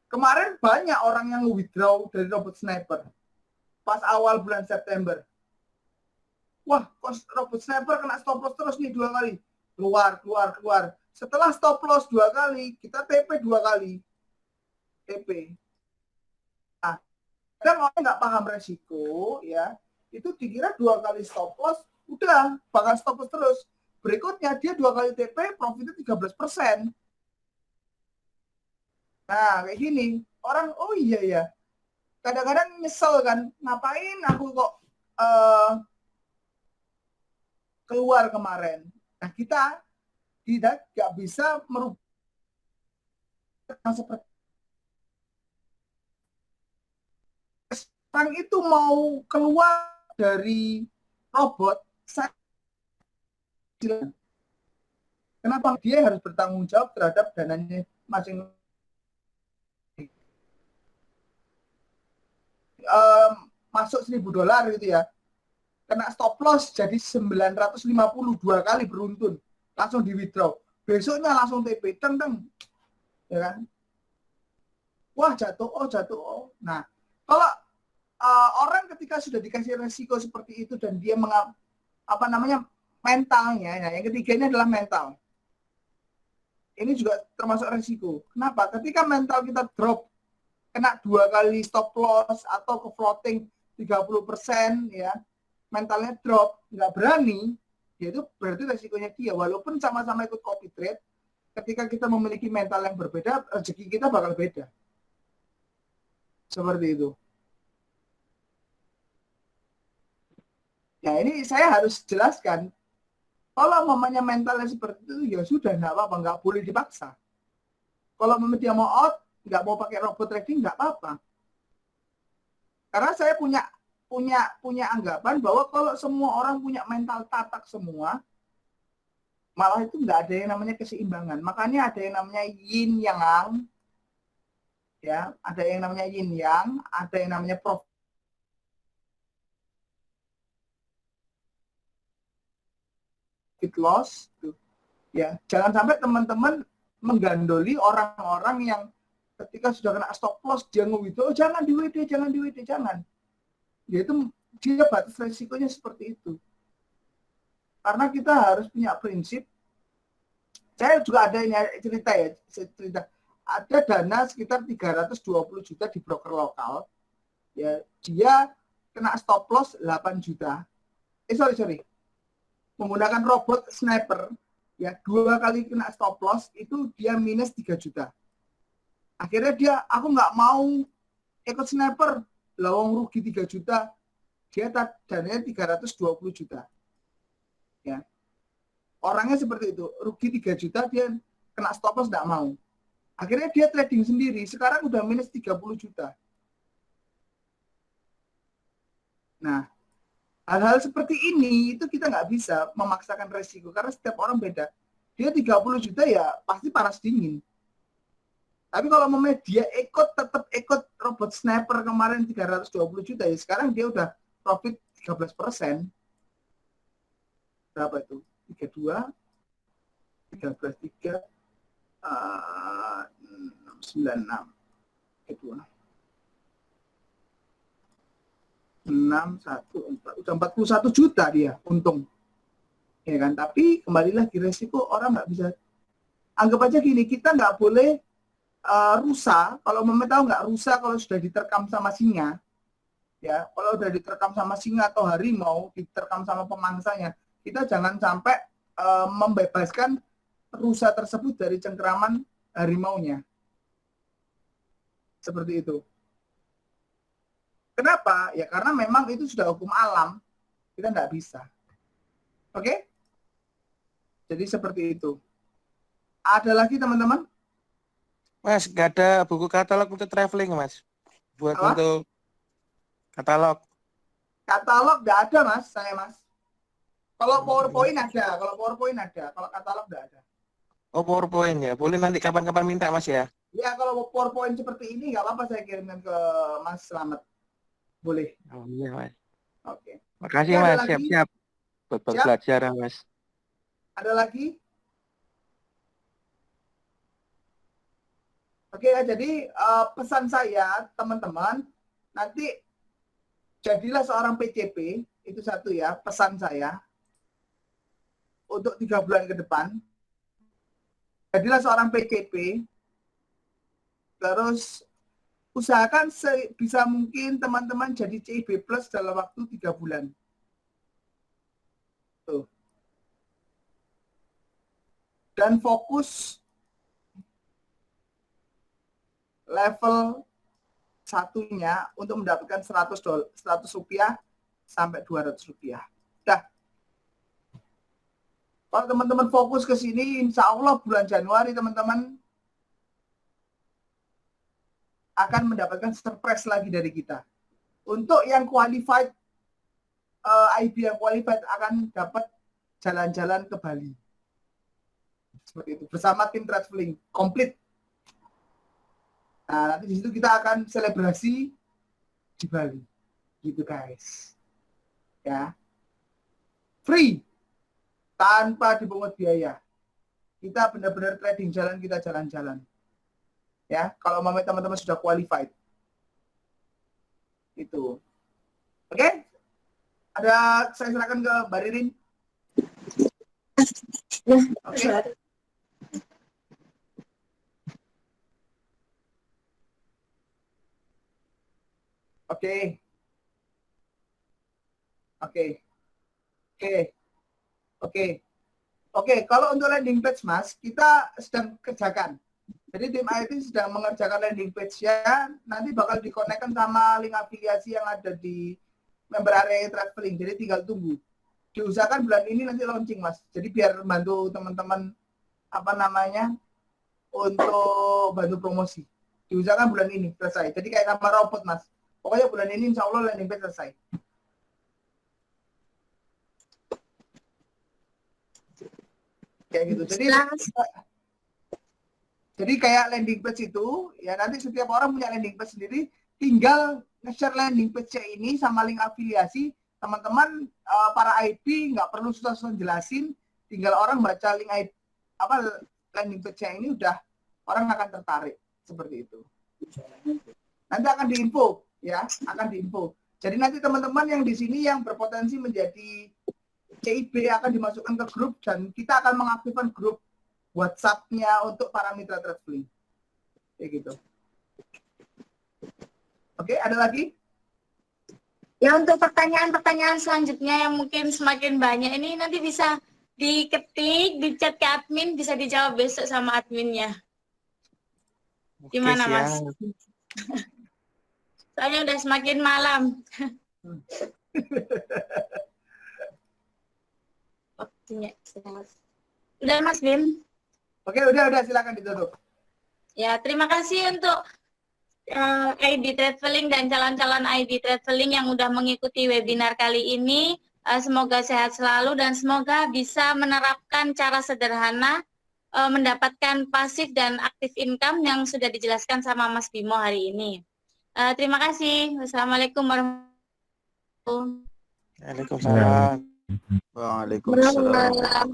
Kemarin banyak orang yang withdraw dari robot sniper. Pas awal bulan September. Wah, robot sniper kena stop loss terus nih 2 kali. Keluar. Setelah stop loss 2 kali, kita TP 2 kali. TP. Nah, kadang orang nggak paham resiko, ya. Itu dikira 2 kali stop loss, udah bakal stop loss terus. Berikutnya dia 2 kali TP, profitnya 13%. Nah, kayak gini. Orang, oh iya ya. Kadang-kadang nyesel kan, ngapain aku kok keluar kemarin. Nah, kita nggak bisa merubah seperti sekarang itu mau keluar dari robot, kenapa dia harus bertanggung jawab terhadap dananya masing-masing? Masuk $1.000 gitu ya, kena stop loss jadi 952 kali beruntun, langsung di withdraw, besoknya langsung TP, teng, ya kan? Wah jatuh. Nah, kalau orang ketika sudah dikasih resiko seperti itu dan dia mentalnya, ya, yang ketiga ini adalah mental. Ini juga termasuk resiko. Kenapa? Ketika mental kita drop, kena 2 kali stop loss atau ke floating 30%, ya, mentalnya drop, nggak berani, ya itu berarti resikonya dia. Walaupun sama-sama ikut copy trade, ketika kita memiliki mental yang berbeda, rezeki kita bakal beda. Seperti itu. Ya ini saya harus jelaskan, kalau mamanya mentalnya seperti itu, ya sudah, nggak apa-apa, nggak boleh dipaksa. Kalau memang dia mau out, nggak mau pakai robot trading, nggak apa-apa. Karena saya punya anggapan bahwa kalau semua orang punya mental tatak semua, malah itu nggak ada yang namanya keseimbangan. Makanya ada yang namanya yin yang, ya, ada yang namanya yin yang, ada yang namanya profit loss, ya. Jangan sampai teman-teman menggandoli orang-orang yang ketika sudah kena stop loss dia nge-withdraw, jangan di WD, jangan. Yaitu dia batas resikonya seperti itu. Karena kita harus punya prinsip. Saya juga ada ini cerita. Ada dana sekitar 320 juta di broker lokal. Ya, dia kena stop loss 8 juta. Sorry. Menggunakan robot sniper, ya, 2 kali kena stop loss itu dia minus 3 juta. Akhirnya aku nggak mau ikut sniper, lawang rugi 3 juta, dia dananya 320 juta. Ya. Orangnya seperti itu, rugi 3 juta, dia kena stop loss nggak mau. Akhirnya dia trading sendiri, sekarang udah minus 30 juta. Nah, hal-hal seperti ini itu kita nggak bisa memaksakan resiko, karena setiap orang beda. Dia 30 juta ya pasti panas dingin. Tapi kalau dia tetap ikut robot sniper kemarin 320 juta, ya sekarang dia udah profit 13%. Berapa itu? 32, 13, 3, 96, 32. 6, 1, 4, udah 41 juta dia untung. Ya kan? Tapi kembali lagi resiko orang nggak bisa. Anggap aja gini, kita nggak boleh rusa, kalau tahu nggak, rusa kalau sudah diterkam sama singa, ya, kalau sudah diterkam sama singa atau harimau, diterkam sama pemangsanya, kita jangan sampai membebaskan rusa tersebut dari cengkeraman harimaunya. Seperti itu. Kenapa? Ya karena memang itu sudah hukum alam. Kita nggak bisa. Oke? Jadi seperti itu. Ada lagi teman-teman? Mas, nggak ada buku katalog untuk traveling, Mas. Buat Apa? untuk katalog. Katalog nggak ada, Mas. Saya, Mas. Kalau PowerPoint ada. Kalau katalog nggak ada. Oh, PowerPoint ya. Boleh nanti kapan-kapan minta, Mas ya. Ya, kalau PowerPoint seperti ini nggak apa-apa saya kirimkan ke Mas Slamet. Boleh. Oh iya, Mas. Oke. Makasih, Oke, ada Mas. lagi? Siap-siap. Buat Siap. belajar, Mas. Ada lagi? Oke ya, jadi pesan saya teman-teman, nanti jadilah seorang PCP, itu satu ya, pesan saya untuk 3 bulan ke depan. Jadilah seorang PCP, terus usahakan sebisa mungkin teman-teman jadi CIB Plus dalam waktu 3 bulan. Tuh. Dan fokus level satunya untuk mendapatkan 100 rupiah sampai 200 rupiah. Dah. Kalau teman-teman fokus ke sini, insya Allah bulan Januari teman-teman akan mendapatkan surprise lagi dari kita. Untuk yang qualified, IB yang qualified akan dapat jalan-jalan ke Bali. Seperti itu. Bersama tim traveling komplit. Nah, nanti di situ kita akan selebrasi di Bali. Gitu, guys. Ya. Free. Tanpa dipungut biaya. Kita benar-benar trading jalan, kita jalan-jalan. Ya, kalau teman-teman sudah qualified. Itu. Oke? Ada, saya serahkan ke Mbak Ririn. Oke. Oke. Oke. Oke. Oke. Oke, kalau untuk landing page, Mas, kita sedang kerjakan. Jadi tim IT sedang mengerjakan landing page-nya, nanti bakal dikonekkan sama link afiliasi yang ada di member area traveling. Jadi tinggal tunggu. Diusahakan bulan ini nanti launching, Mas. Jadi biar bantu teman-teman untuk bantu promosi. Diusahakan bulan ini selesai. Jadi kayak sama robot, Mas. Pokoknya bulan ini insya Allah landing page selesai. Kayak gitu. Jadi kayak landing page itu, ya nanti setiap orang punya landing page sendiri, tinggal nge-share landing page ini sama link afiliasi, teman-teman para IP nggak perlu susah-susah jelasin, tinggal orang baca link landing page ini udah orang akan tertarik seperti itu. Nanti akan diinfo, ya, akan diinfo. Jadi nanti teman-teman yang di sini yang berpotensi menjadi CIB akan dimasukkan ke grup dan kita akan mengaktifkan grup WhatsApp-nya untuk para mitra traveling. Kayak gitu. Oke, ada lagi? Ya, untuk pertanyaan-pertanyaan selanjutnya yang mungkin semakin banyak ini nanti bisa diketik, di chat ke admin, bisa dijawab besok sama adminnya. Gimana, Mas? Soalnya udah semakin malam. Waktunya. Udah, Mas Bim? Oke, udah silakan ditutup. Ya, terima kasih untuk ID Traveling dan calon-calon ID Traveling yang udah mengikuti webinar kali ini. Semoga sehat selalu dan semoga bisa menerapkan cara sederhana mendapatkan pasif dan aktif income yang sudah dijelaskan sama Mas Bimo hari ini. Terima kasih. Wassalamualaikum warahmatullahi wabarakatuh. Waalaikumsalam. Waalaikumsalam.